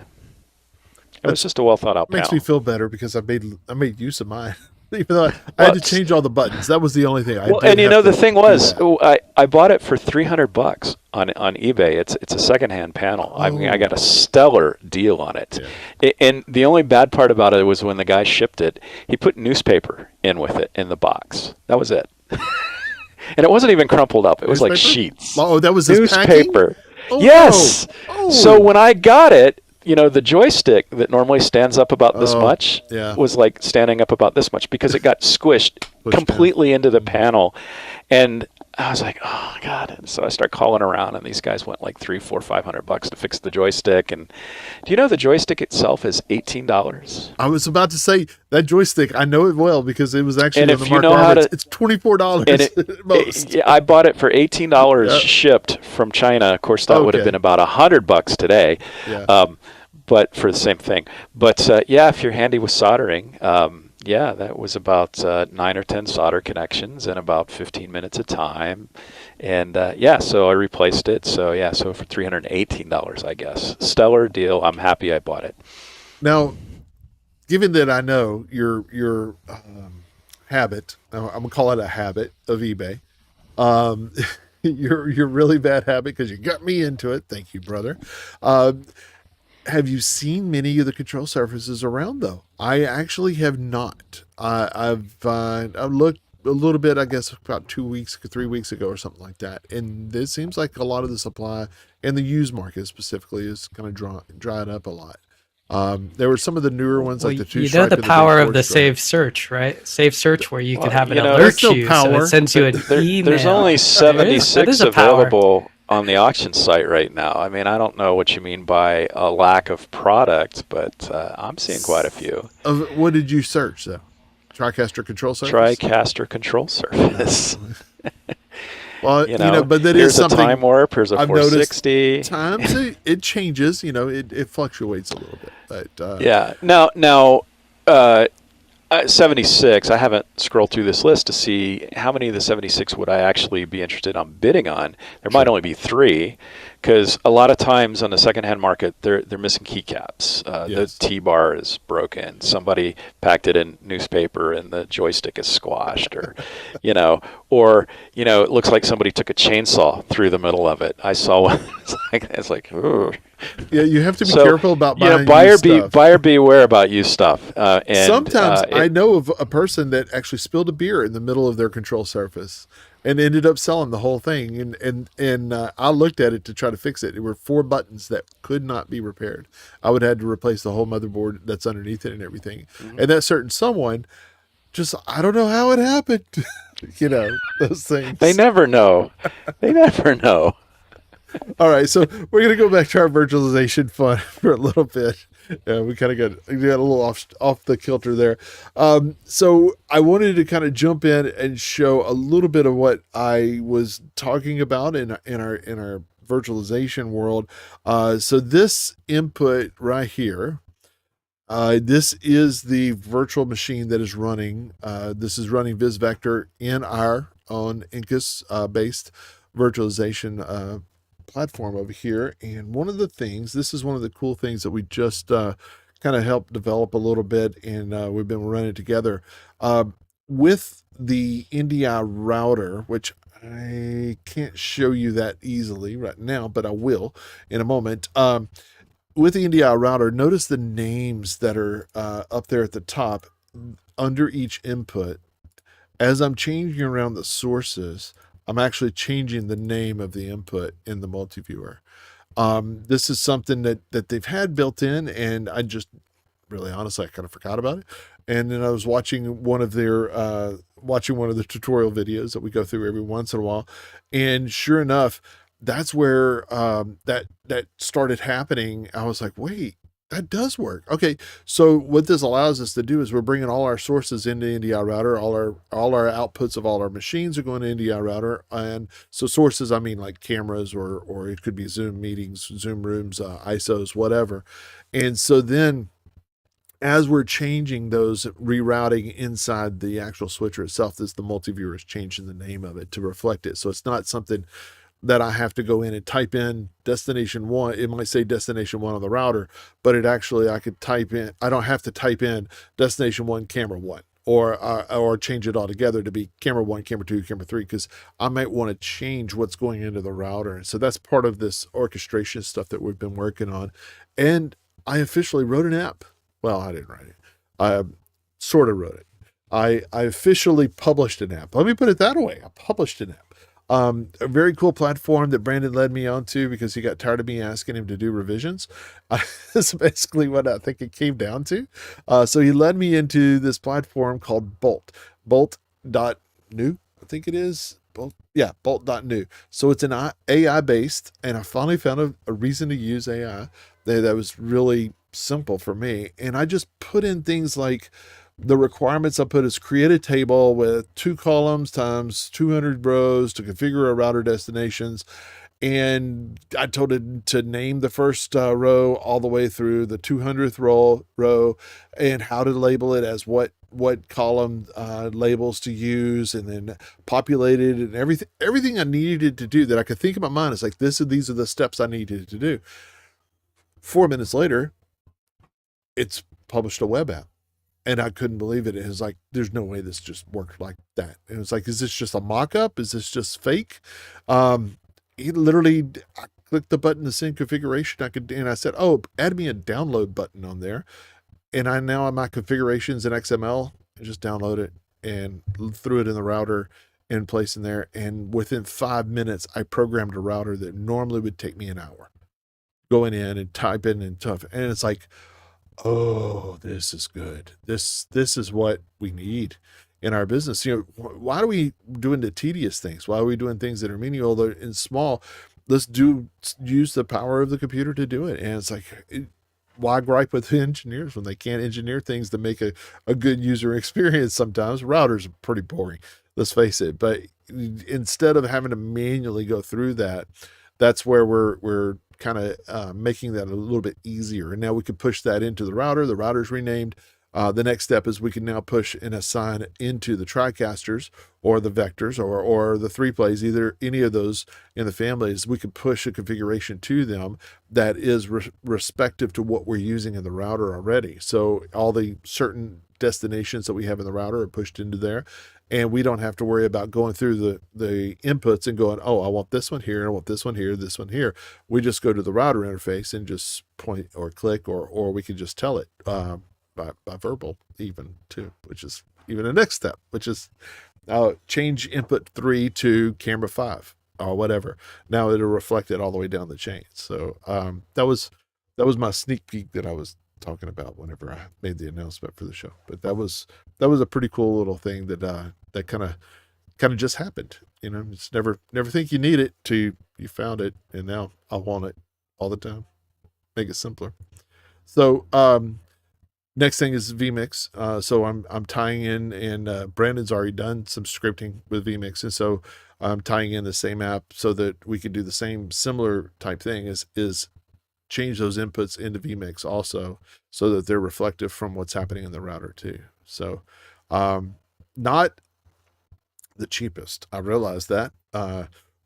It was just a well thought out panel. Makes me feel better because I made use of mine. Even though I had to change all the buttons. That was the only thing. The thing was, I bought it for $300 on eBay. It's a secondhand panel. I mean, I got a stellar deal on it. Yeah. And the only bad part about it was when the guy shipped it, he put newspaper in with it in the box. That was it. And it wasn't even crumpled up. It was like sheets. Oh, that was his newspaper. Oh, yes. No. Oh. So when I got it, the joystick that normally stands up about this much was like standing up about this much because it got squished completely into the panel. And I was like, oh, God. And so I started calling around, and these guys went like $300, $400, $500 to fix the joystick. And do you know the joystick itself is $18? I was about to say, that joystick, I know it well because it was actually and on the market. It's $24 at most. I bought it for $18 shipped from China. Of course, that would have been about $100 today. Yeah. But for the same thing. But if you're handy with soldering, that was about 9 or 10 solder connections and about 15 minutes of time. And so I replaced it. So for $318, I guess. Stellar deal. I'm happy I bought it. Now, given that I know your habit, I'm gonna call it a habit of eBay, your really bad habit because you got me into it. Thank you, brother. Have you seen many of the control surfaces around though? I actually have not. I've looked a little bit, I guess, about 3 weeks ago or something like that. And it seems like a lot of the supply and the used market specifically is kind of dried up a lot. There were some of the newer ones like the two. The power of the Save Search, right? Save Search, where you could have it alert you, so it sends you an email. There's only 76 available on the auction site right now. I mean, I don't know what you mean by a lack of product, but I'm seeing quite a few. What did you search though? TriCaster control surface? TriCaster control surface. Well, but that here's is something. Here's a time warp. Here's a 460. Times it changes. It fluctuates a little bit. But Now, 76. I haven't scrolled through this list to see how many of the 76 would I actually be interested on bidding on. There might only be 3, because a lot of times on the secondhand market, they're missing keycaps. The T-bar is broken. Somebody packed it in newspaper and the joystick is squashed, or it looks like somebody took a chainsaw through the middle of it. I saw one. It's like, ooh. Yeah, you have to be careful about buying buyer beware about used stuff. And sometimes I know of a person that actually spilled a beer in the middle of their control surface and ended up selling the whole thing. And I looked at it to try to fix it. There were 4 buttons that could not be repaired. I would have had to replace the whole motherboard that's underneath it and everything. Mm-hmm. And that certain someone I don't know how it happened. Those things. They never know. All right, so we're gonna go back to our virtualization fun for a little bit. We kind of got a little off the kilter there. So I wanted to kind of jump in and show a little bit of what I was talking about in our virtualization world. So this input right here, this is the virtual machine that is running. This is running VisVector in our own Incus based virtualization platform over here. And one of the things, this is one of the cool things that we just kind of helped develop a little bit, and we've been running together with the NDI router, which I can't show you that easily right now, but I will in a moment. With the NDI router, notice the names that are up there at the top under each input. As I'm changing around the sources, I'm actually changing the name of the input in the multi-viewer. This is something that they've had built in, and I just really honestly, I kind of forgot about it. And then I was watching one of the tutorial videos that we go through every once in a while. And sure enough, that's where that started happening. I was like, wait, That does work. Okay, so what this allows us to do is we're bringing all our sources into NDI router. All our outputs of all our machines are going to NDI router, and so sources I mean like cameras or it could be Zoom meetings, Zoom rooms, ISOs, whatever. And so then as we're changing those rerouting inside the actual switcher itself, this the multi-viewer is changing the name of it to reflect it. So it's not something that I have to go in and type in destination one. It might say destination one on the router, but it actually, I could type in, I don't have to type in destination one, camera one, or change it all together to be camera one, camera two, camera three, because I might want to change what's going into the router. And so that's part of this orchestration stuff that we've been working on. And I officially wrote an app. Well, I didn't write it. I sort of wrote it. I officially published an app. Let me put it that way. I published an app. A very cool platform that Brandon led me onto because he got tired of me asking him to do revisions. That's basically what I think it came down to. So he led me into this platform called Bolt. Bolt.new, I think it is. Bolt, yeah, Bolt.new. So it's an AI based, and I finally found a reason to use AI that was really simple for me. And I just put in things like the requirements I put is create a table with 2 columns times 200 rows to configure a router destinations. And I told it to name the first row all the way through the 200th row and how to label it as what column labels to use, and then populate it and everything I needed to do that I could think in my mind is like these are the steps I needed to do. 4 minutes later, it's published a web app. And I couldn't believe it. It was like, there's no way this just worked like that. And it was like, is this just a mock-up? Is this just fake? He literally, I clicked the button to send configuration. And I said, oh, add me a download button on there. And I now have my configurations in XML and just download it and threw it in the router and place in there. And within 5 minutes, I programmed a router that normally would take me an hour. Going in and typing and stuff. And it's like, oh, this is good. This is what we need in our business. Why are we doing the tedious things? Why are we doing things that are menial and small? Let's use the power of the computer to do it. And it's like, why gripe with engineers when they can't engineer things to make a good user experience? Sometimes routers are pretty boring, let's face it. But instead of having to manually go through that, that's where we're kind of making that a little bit easier. And now we can push that into the router. The router's renamed. The next step is we can now push and assign into the TriCasters or the vectors or the 3-plays, either any of those in the families. We can push a configuration to them that is respective to what we're using in the router already. So all the certain destinations that we have in the router are pushed into there. And we don't have to worry about going through the inputs and going, oh, I want this one here, I want this one here, this one here. We just go to the router interface and just point or click, or we can just tell it by verbal even too, which is even the next step, which is change input 3 to camera 5 or whatever. Now it'll reflect it all the way down the chain. So that was my sneak peek that I was talking about whenever I made the announcement for the show. But that was a pretty cool little thing that that kind of just happened. It's never think you need it till you found it, and now I want it all the time. Make it simpler. So next thing is vMix. So I'm tying in, and Brandon's already done some scripting with vMix, and so I'm tying in the same app so that we can do the same similar type thing is change those inputs into vMix also so that they're reflective from what's happening in the router too. So not the cheapest, I realize that,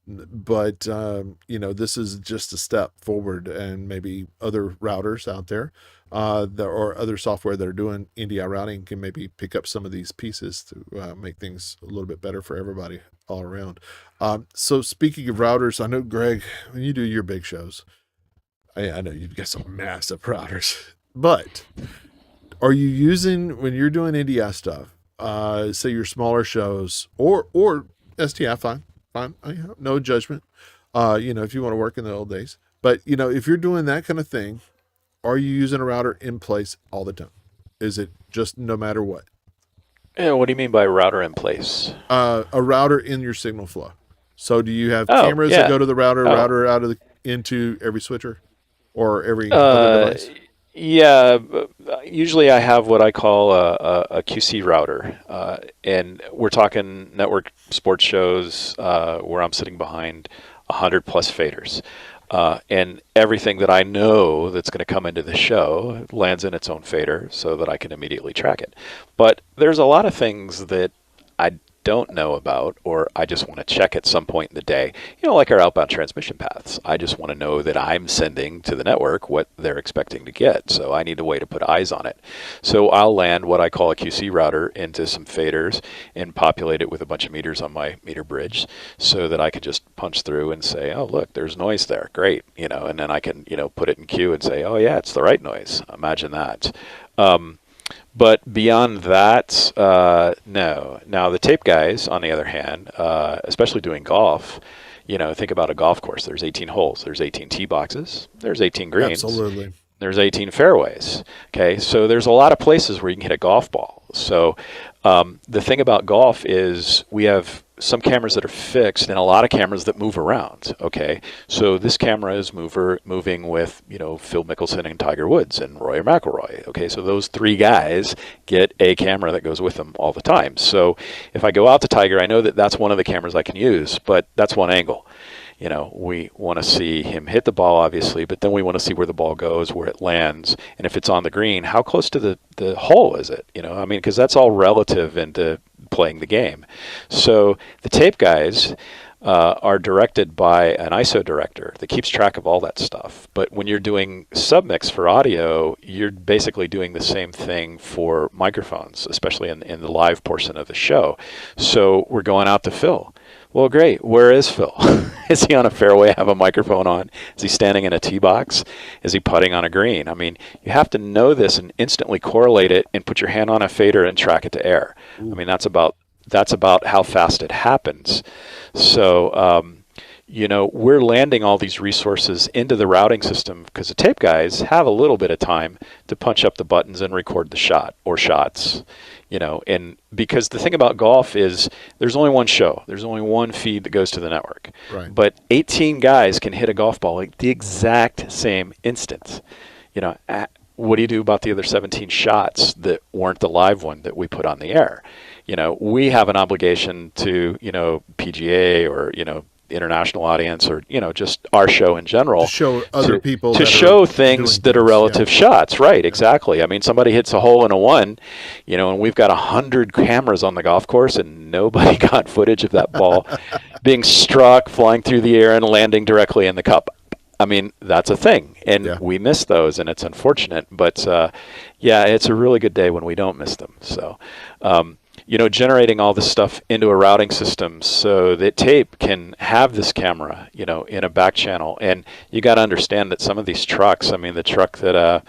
but this is just a step forward, and maybe other routers out there or other software that are doing NDI routing can maybe pick up some of these pieces to make things a little bit better for everybody all around. So speaking of routers, I know, Greg, when you do your big shows, I know you've got some massive routers, but are you using, when you're doing NDI stuff, say your smaller shows or STI, fine, no judgment, if you want to work in the old days, but if you're doing that kind of thing, are you using a router in place all the time? Is it just no matter what? Yeah, what do you mean by router in place? A router in your signal flow. So do you have Oh, cameras that yeah. go to the router Oh, out of into every switcher or every other device? Yeah, usually I have what I call a QC router, and we're talking network sports shows where I'm sitting behind 100 plus faders. And everything that I know that's going to come into the show lands in its own fader so that I can immediately track it. But there's a lot of things that I don't know about, or I just want to check at some point in the day, like our outbound transmission paths. I just want to know that I'm sending to the network what they're expecting to get. So I need a way to put eyes on it. So I'll land what I call a QC router into some faders and populate it with a bunch of meters on my meter bridge so that I can just punch through and say, oh, look, there's noise there. Great. And then I can, put it in queue and say, oh, yeah, it's the right noise. Imagine that. But beyond that, no. Now, the tape guys, on the other hand, especially doing golf, think about a golf course. There's 18 holes. There's 18 tee boxes. There's 18 greens. Absolutely. There's 18 fairways. Okay, so there's a lot of places where you can hit a golf ball. So the thing about golf is we have some cameras that are fixed and a lot of cameras that move around. Okay, so this camera is moving with Phil Mickelson and Tiger Woods and Rory McIlroy. Okay, so those three guys get a camera that goes with them all the time. So if I go out to Tiger, I know that that's one of the cameras I can use, but that's one angle. We want to see him hit the ball, obviously, but then we want to see where the ball goes, where it lands, and if it's on the green, how close to the hole is it? Because that's all relative into playing the game. So the tape guys are directed by an ISO director that keeps track of all that stuff. But when you're doing submix for audio, you're basically doing the same thing for microphones, especially in the live portion of the show. So we're going out to Phil. Well, great. Where is Phil? Is he on a fairway, have a microphone on? Is he standing in a tee box? Is he putting on a green? You have to know this and instantly correlate it and put your hand on a fader and track it to air. Ooh. That's about how fast it happens. So, we're landing all these resources into the routing system because the tape guys have a little bit of time to punch up the buttons and record the shot or shots. And because the thing about golf is there's only one show. There's only one feed that goes to the network. Right. But 18 guys can hit a golf ball at the exact same instant. What do you do about the other 17 shots that weren't the live one that we put on the air? We have an obligation to, PGA or, international audience or just our show in general to show other people to that show things that are relative shots, right? Exactly. Somebody hits a hole in a one, and we've got 100 cameras on the golf course and nobody got footage of that ball being struck, flying through the air and landing directly in the cup. That's a thing, and we miss those, and it's unfortunate, but it's a really good day when we don't miss them. So generating all this stuff into a routing system so that tape can have this camera, in a back channel. And you got to understand that some of these trucks, the truck that,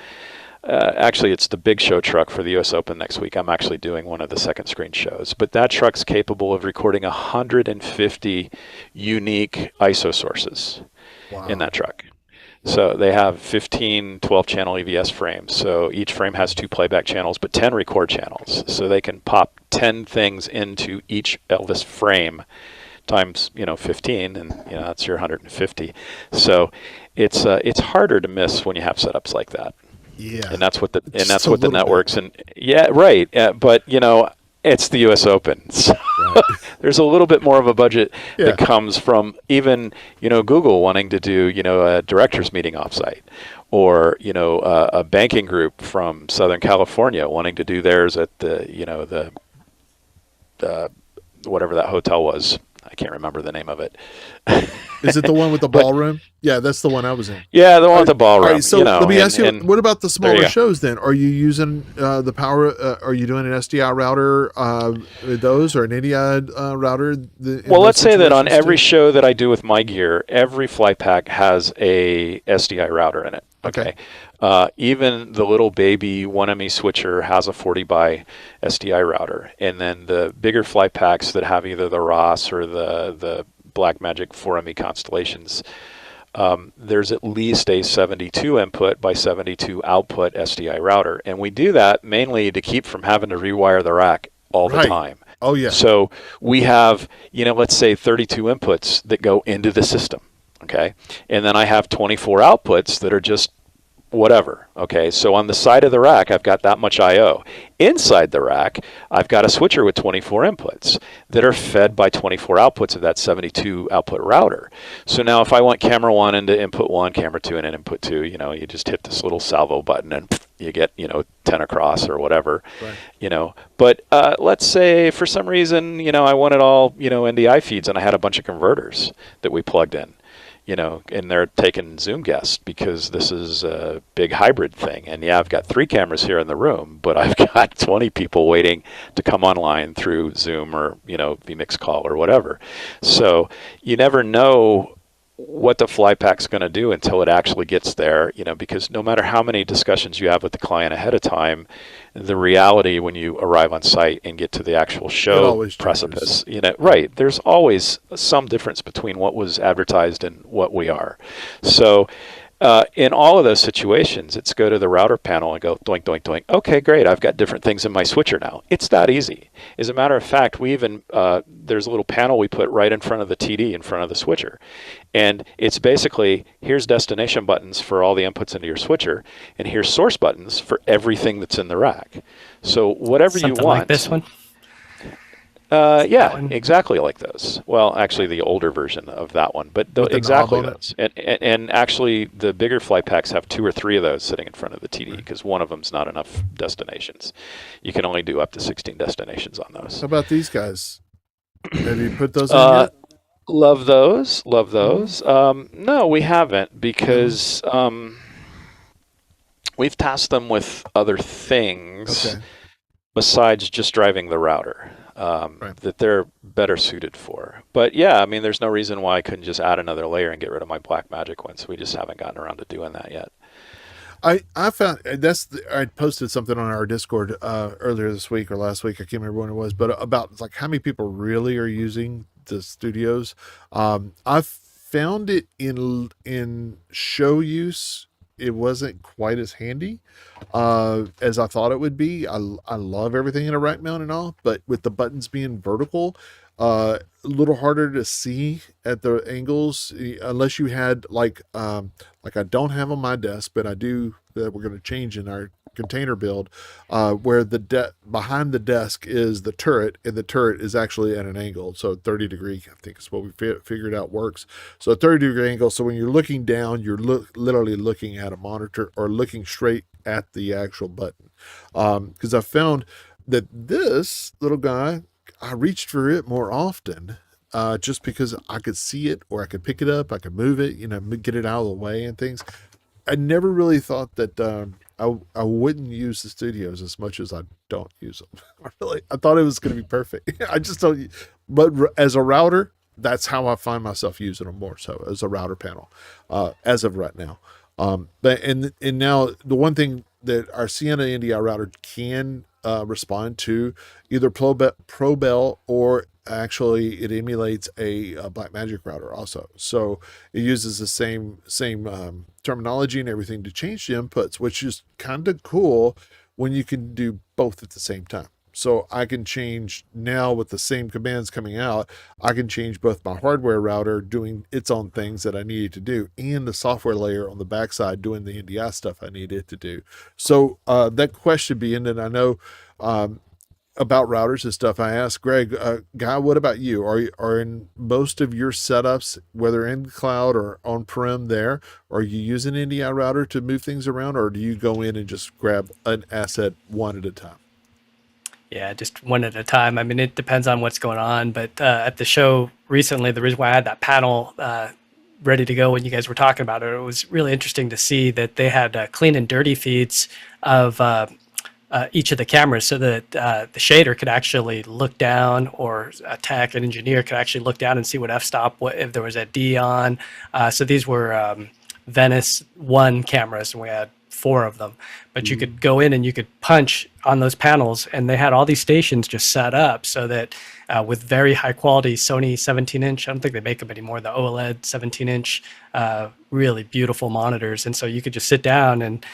actually it's the big show truck for the US Open next week. I'm actually doing one of the second screen shows, but that truck's capable of recording 150 unique ISO sources in that truck. So they have 15 12-channel EVS frames. So each frame has 2 playback channels, but 10 record channels. So they can pop 10 things into each Elvis frame times 15, and that's your 150. So it's harder to miss when you have setups like that. Yeah. And that's what the networks and right. But it's the US Open. So right. There's a little bit more of a budget that comes from even, Google wanting to do, a directors meeting offsite, or, a banking group from Southern California wanting to do theirs at the whatever that hotel was. I can't remember the name of it. Is it the one with the ballroom? Yeah, that's the one I was in. Yeah, the one with the ballroom. All right, so let me ask you, what about the smaller shows then? Are you using the power, are you doing an SDI router with those, or an NDI router? Well, let's say that on every show that I do with my gear, every flight pack has a SDI router in it. Okay. Even the little baby 1ME switcher has a 40 by SDI router. And then the bigger flight packs that have either the Ross or the Blackmagic 4ME constellations, there's at least a 72 input by 72 output SDI router. And we do that mainly to keep from having to rewire the rack all the time. Oh, yeah. So we have, let's say 32 inputs that go into the system. Okay. And then I have 24 outputs that are just whatever. Okay, so on the side of the rack, I've got that much I/O. Inside the rack, I've got a switcher with 24 inputs that are fed by 24 outputs of that 72 output router. So now if I want camera 1 into input 1, camera 2 into input 2, you just hit this little salvo button and you get, 10 across or whatever, Right. But let's say for some reason, I wanted all, NDI feeds and I had a bunch of converters that we plugged in. And they're taking Zoom guests because this is a big hybrid thing. And yeah, I've got 3 cameras here in the room, but I've got 20 people waiting to come online through Zoom or, vMix call or whatever. So you never know what the fly pack's going to do until it actually gets there, because no matter how many discussions you have with the client ahead of time, the reality when you arrive on site and get to the actual It show always precipice, changes. right, there's always some difference between what was advertised and what we are. So in all of those situations, it's go to the router panel and go doink, doink, doink. Okay, great. I've got different things in my switcher now. It's that easy. As a matter of fact, we even, there's a little panel we put right in front of the TD, in front of the switcher. And it's basically, here's destination buttons for all the inputs into your switcher, and here's source buttons for everything that's in the rack. So whatever you Something want. like this one. That Yeah, one. exactly like those. Well, actually, the older version of that one, but With the knob exactly on it. those. And actually, the bigger flight packs have 2 or 3 of those sitting in front of the TD because one of them's not enough destinations. You can only do up to 16 destinations on those. How about these guys? Have you put those in Uh, yet? Love those. Love Mhm. those. No, we haven't No. because we've tasked them with other things Okay. besides just driving the router Right. that they're better suited for. But yeah, I mean, there's no reason why I couldn't just add another layer and get rid of my black magic ones. We just haven't gotten around to doing that yet. I found I posted something on our Discord earlier this week or last week. I can't remember when it was, but about like how many people really are using the studios. I've found it in show use. It wasn't quite as handy as I thought it would be. I love everything in a rack mount and all, but with the buttons being vertical, a little harder to see at the angles unless you had like I don't have on my desk, but I do that we're going to change in our container build, where behind the desk is the turret, and the turret is actually at an angle, so 30-degree. I think is what we figured out works. So a 30-degree angle. So when you're looking down, you're literally looking at a monitor or looking straight at the actual button. Because I found that this little guy, I reached for it more often just because I could see it or I could pick it up, I could move it, get it out of the way and things. I never really thought that I wouldn't use the studios as much as I don't use them. I thought it was going to be perfect. I just don't. But as a router, that's how I find myself using them more so as a router panel, as of right now. But and now the one thing that our Sienna NDI router can respond to either ProBell or actually it emulates a Blackmagic router also. So it uses the same terminology and everything to change the inputs, which is kind of cool when you can do both at the same time. So I can change now with the same commands coming out. I can change both my hardware router doing its own things that I needed to do, and the software layer on the backside doing the NDI stuff I needed it to do. So that question being, and I know about routers and stuff, I asked Greg, Guy, what about you? Are in most of your setups, whether in cloud or on prem, are you using NDI router to move things around, or do you go in and just grab an asset one at a time? Yeah, just one at a time. I mean, it depends on what's going on. But at the show recently, the reason why I had that panel ready to go when you guys were talking about it, it was really interesting to see that they had clean and dirty feeds of each of the cameras so that the shader could actually look down, or a tech, an engineer could actually look down and see what f-stop, what if there was a D on. So these were Venice 1 cameras, and we had 4 of them. But you could go in and you could punch on those panels, and they had all these stations just set up so that with very high quality Sony 17-inch, I don't think they make them anymore, the OLED 17-inch, really beautiful monitors. And so you could just sit down and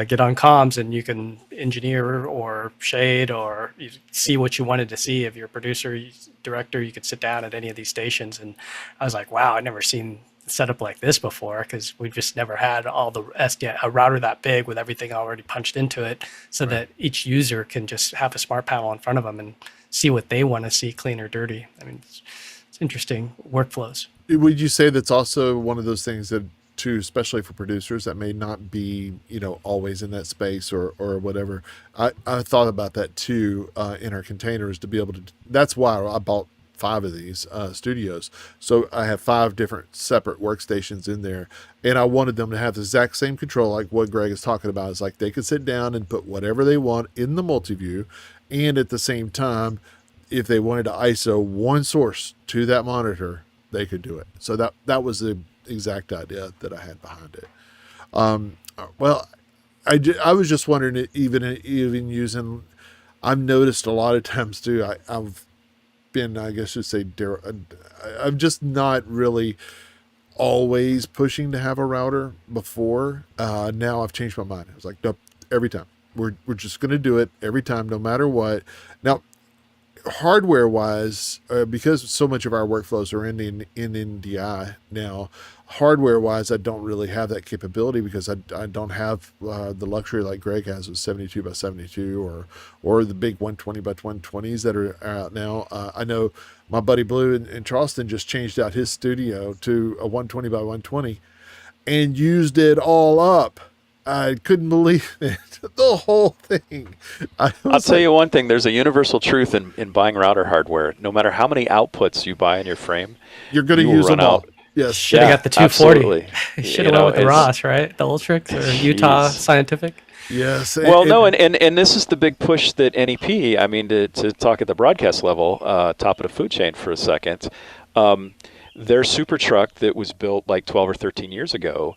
get on comms, and you can engineer or shade or you see what you wanted to see. If you're a producer, director, you could sit down at any of these stations. And I was like, wow, I've never seen setup like this before, because we've just never had all the a router that big with everything already punched into it, so that each user can just have a smart panel in front of them and see what they want to see, clean or dirty. I mean, it's interesting workflows. Would you say that's also one of those things that, too, especially for producers that may not be, always in that space or whatever? I thought about that too in our containers to be able to. That's why I bought 5 of these studios. So I have 5 different separate workstations in there, and I wanted them to have the exact same control like what Greg is talking about. It's like they could sit down and put whatever they want in the multi-view, and at the same time, if they wanted to ISO one source to that monitor, they could do it. So that was the exact idea that I had behind it. Well, I was just wondering, even using, I've noticed a lot of times too, I've been, I guess you'd say, I'm just not really always pushing to have a router before. Now I've changed my mind. I was like, nope, every time. We're just going to do it every time, no matter what. Now, hardware wise, because so much of our workflows are in NDI now, hardware wise, I don't really have that capability because I don't have the luxury like Greg has with 72 by 72 or the big 120 by 120s that are out now. I know my buddy Blue in Charleston just changed out his studio to a 120 by 120 and used it all up. I couldn't believe it. The whole thing. I'll tell you one thing. There's a universal truth in buying router hardware. No matter how many outputs you buy in your frame, you're going to use them all. Out. Yes. Should have got the 240. Should have went with the it's- Ross, right? The Ultrix or Utah Scientific. Yes. Well, no, and this is the big push that NEP, I mean, to talk at the broadcast level, top of the food chain for a second, their super truck that was built like 12 or 13 years ago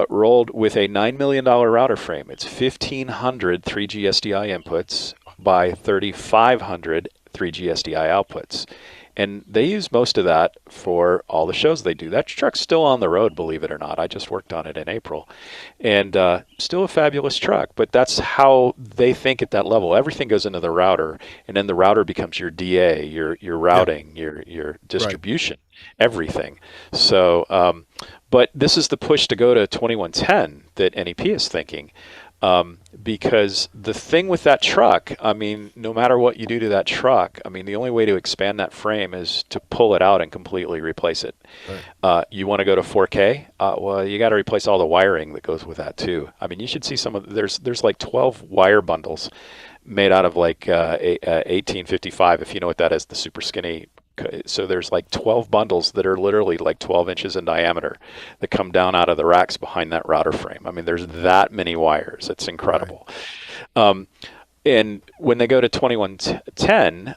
rolled with a $9 million router frame. It's 1,500 3G SDI inputs by 3,500 3G SDI outputs. And they use most of that for all the shows they do. That truck's still on the road, believe it or not. I just worked on it in April. And still a fabulous truck, but that's how they think at that level. Everything goes into the router, and then the router becomes your DA, your routing, your distribution, everything. So, but this is the push to go to 2110 that NEP is thinking. Because the thing with that truck, I mean, no matter what you do to that truck, I mean, the only way to expand that frame is to pull it out and completely replace it. Right. You want to go to 4K? Well, you got to replace all the wiring that goes with that too. I mean, you should see some of there's like 12 wire bundles made out of like 1855, if you know what that is, the super skinny. So there's like 12 bundles that are literally like 12 inches in diameter that come down out of the racks behind that router frame. I mean, there's that many wires. It's incredible. Right. And when they go to 2110,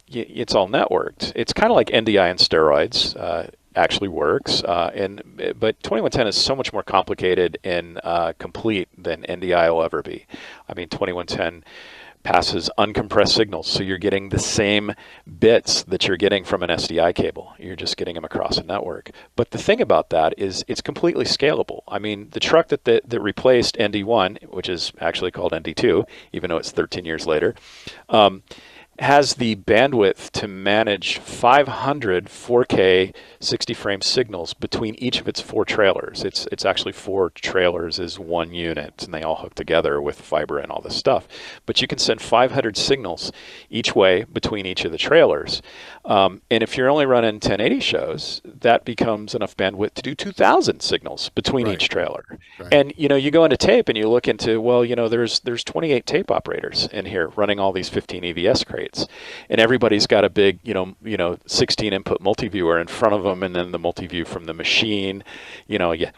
it's all networked. It's kind of like NDI and steroids. Actually works, but 2110 is so much more complicated and complete than NDI will ever be. I mean, 2110 passes uncompressed signals, so you're getting the same bits that you're getting from an SDI cable. You're just getting them across a network. But the thing about that is it's completely scalable. I mean, the truck that replaced ND1, which is actually called ND2, even though it's 13 years later, has the bandwidth to manage 500 4K 60 frame signals between each of its 4 trailers. It's actually 4 trailers is one unit, and they all hook together with fiber and all this stuff. But you can send 500 signals each way between each of the trailers. And if you're only running 1080 shows, that becomes enough bandwidth to do 2,000 signals between each trailer. Right. And you go into tape and you look into, well, there's 28 tape operators in here running all these 15 EVS crates, and everybody's got a big 16 input multi-viewer in front of them, and then the multi-view from the machine, yada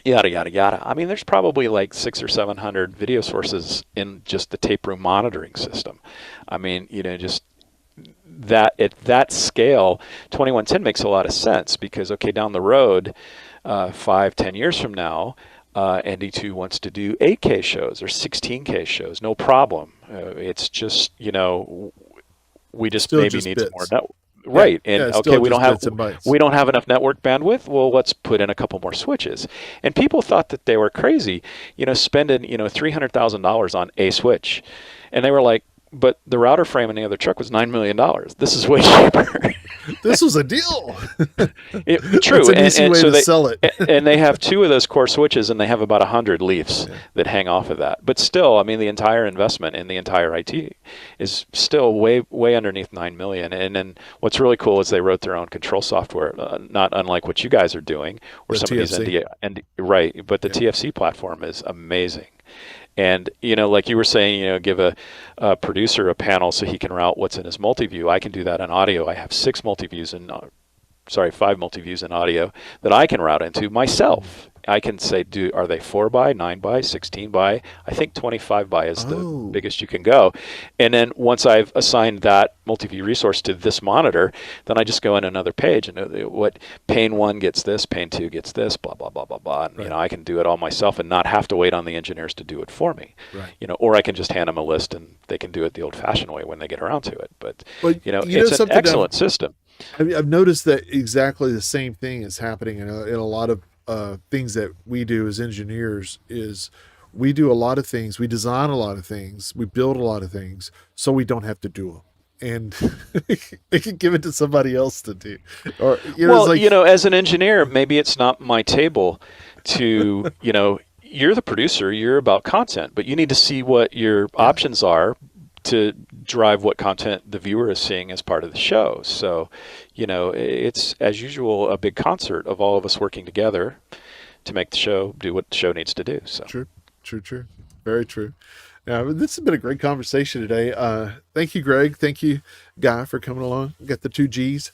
yada yada. I mean, there's probably like 600 or 700 video sources in just the tape room monitoring system. I mean, just that at that scale, 2110 makes a lot of sense because, okay, down the road, 5-10 years from now, ND2 wants to do 8K shows or 16K shows, no problem. It's just, we just still maybe just need bits. some more network. Right. Yeah, and okay, we don't have enough network bandwidth. Well, let's put in a couple more switches. And people thought that they were crazy, spending, $300,000 on a switch. And they were like, but the router frame in the other truck was $9 million. This is way cheaper. This was a deal. True. That's an easy way so to sell it. And they have 2 of those core switches, and they have about 100 leafs that hang off of that. But still, I mean, the entire investment in the entire IT is still way underneath $9 million. And then what's really cool is they wrote their own control software, not unlike what you guys are doing, or some TFC. of these right. But the TFC platform is amazing. And, like you were saying, give a producer a panel so he can route what's in his multi-view. I can do that in audio. I have 5 multi-views in audio that I can route into myself. I can say, are they 4 by, 9 by, 16 by? I think 25 by is the biggest you can go. And then once I've assigned that multi-view resource to this monitor, then I just go in another page and what pane 1 gets this, pane 2 gets this, blah, blah, blah, blah, blah. And, I can do it all myself and not have to wait on the engineers to do it for me. Right. Or I can just hand them a list and they can do it the old-fashioned way when they get around to it. But, you it's an excellent system. I've noticed that exactly the same thing is happening in a lot of things that we do as engineers. Is we do a lot of things, we design a lot of things, we build a lot of things, so we don't have to do them, and we can give it to somebody else to do. Or as an engineer, maybe it's not my table to you're the producer, you're about content, but you need to see what your options are to drive what content the viewer is seeing as part of the show. So, it's, as usual, a big concert of all of us working together to make the show do what the show needs to do. So True. Very true. Now, this has been a great conversation today. Thank you, Greg. Thank you, Guy, for coming along. Got the 2 G's.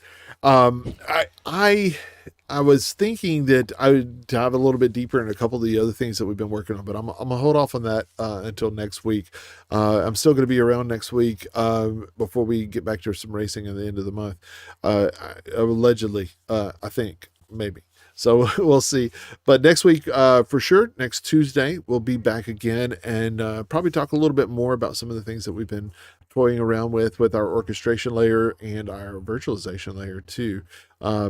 I was thinking that I would dive a little bit deeper in a couple of the other things that we've been working on, but I'm gonna hold off on that until next week. I'm still going to be around next week before we get back to some racing at the end of the month. Allegedly, I think, maybe. So we'll see. But next week, for sure, next Tuesday, we'll be back again and probably talk a little bit more about some of the things that we've been toying around with our orchestration layer and our virtualization layer too,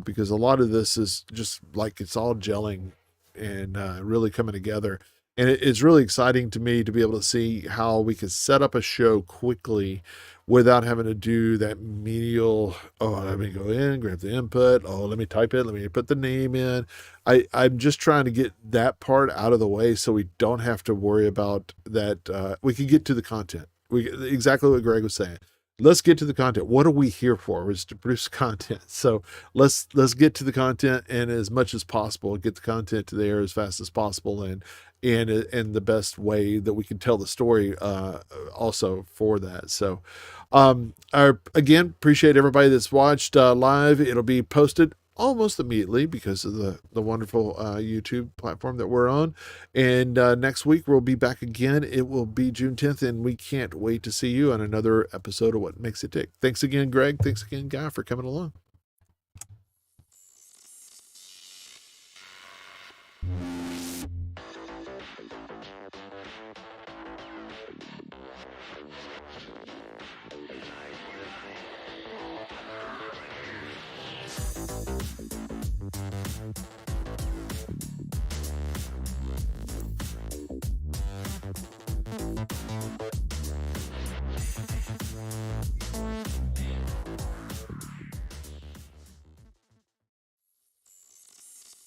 because a lot of this is just like it's all gelling and really coming together. And it's really exciting to me to be able to see how we can set up a show quickly without having to do that menial, let me go in, grab the input, let me type it, let me put the name in. I'm just trying to get that part out of the way so we don't have to worry about that. We can get to the content. Exactly what Greg was saying. Let's get to the content. What are we here for? Is to produce content. So let's get to the content, and as much as possible, get the content to there as fast as possible, and the best way that we can tell the story also for that. So again, appreciate everybody that's watched live. It'll be posted almost immediately because of the wonderful YouTube platform that we're on. And next week we'll be back again. It will be June 10th, and we can't wait to see you on another episode of What Makes It Tick. Thanks again, Greg. Thanks again, Guy, for coming along.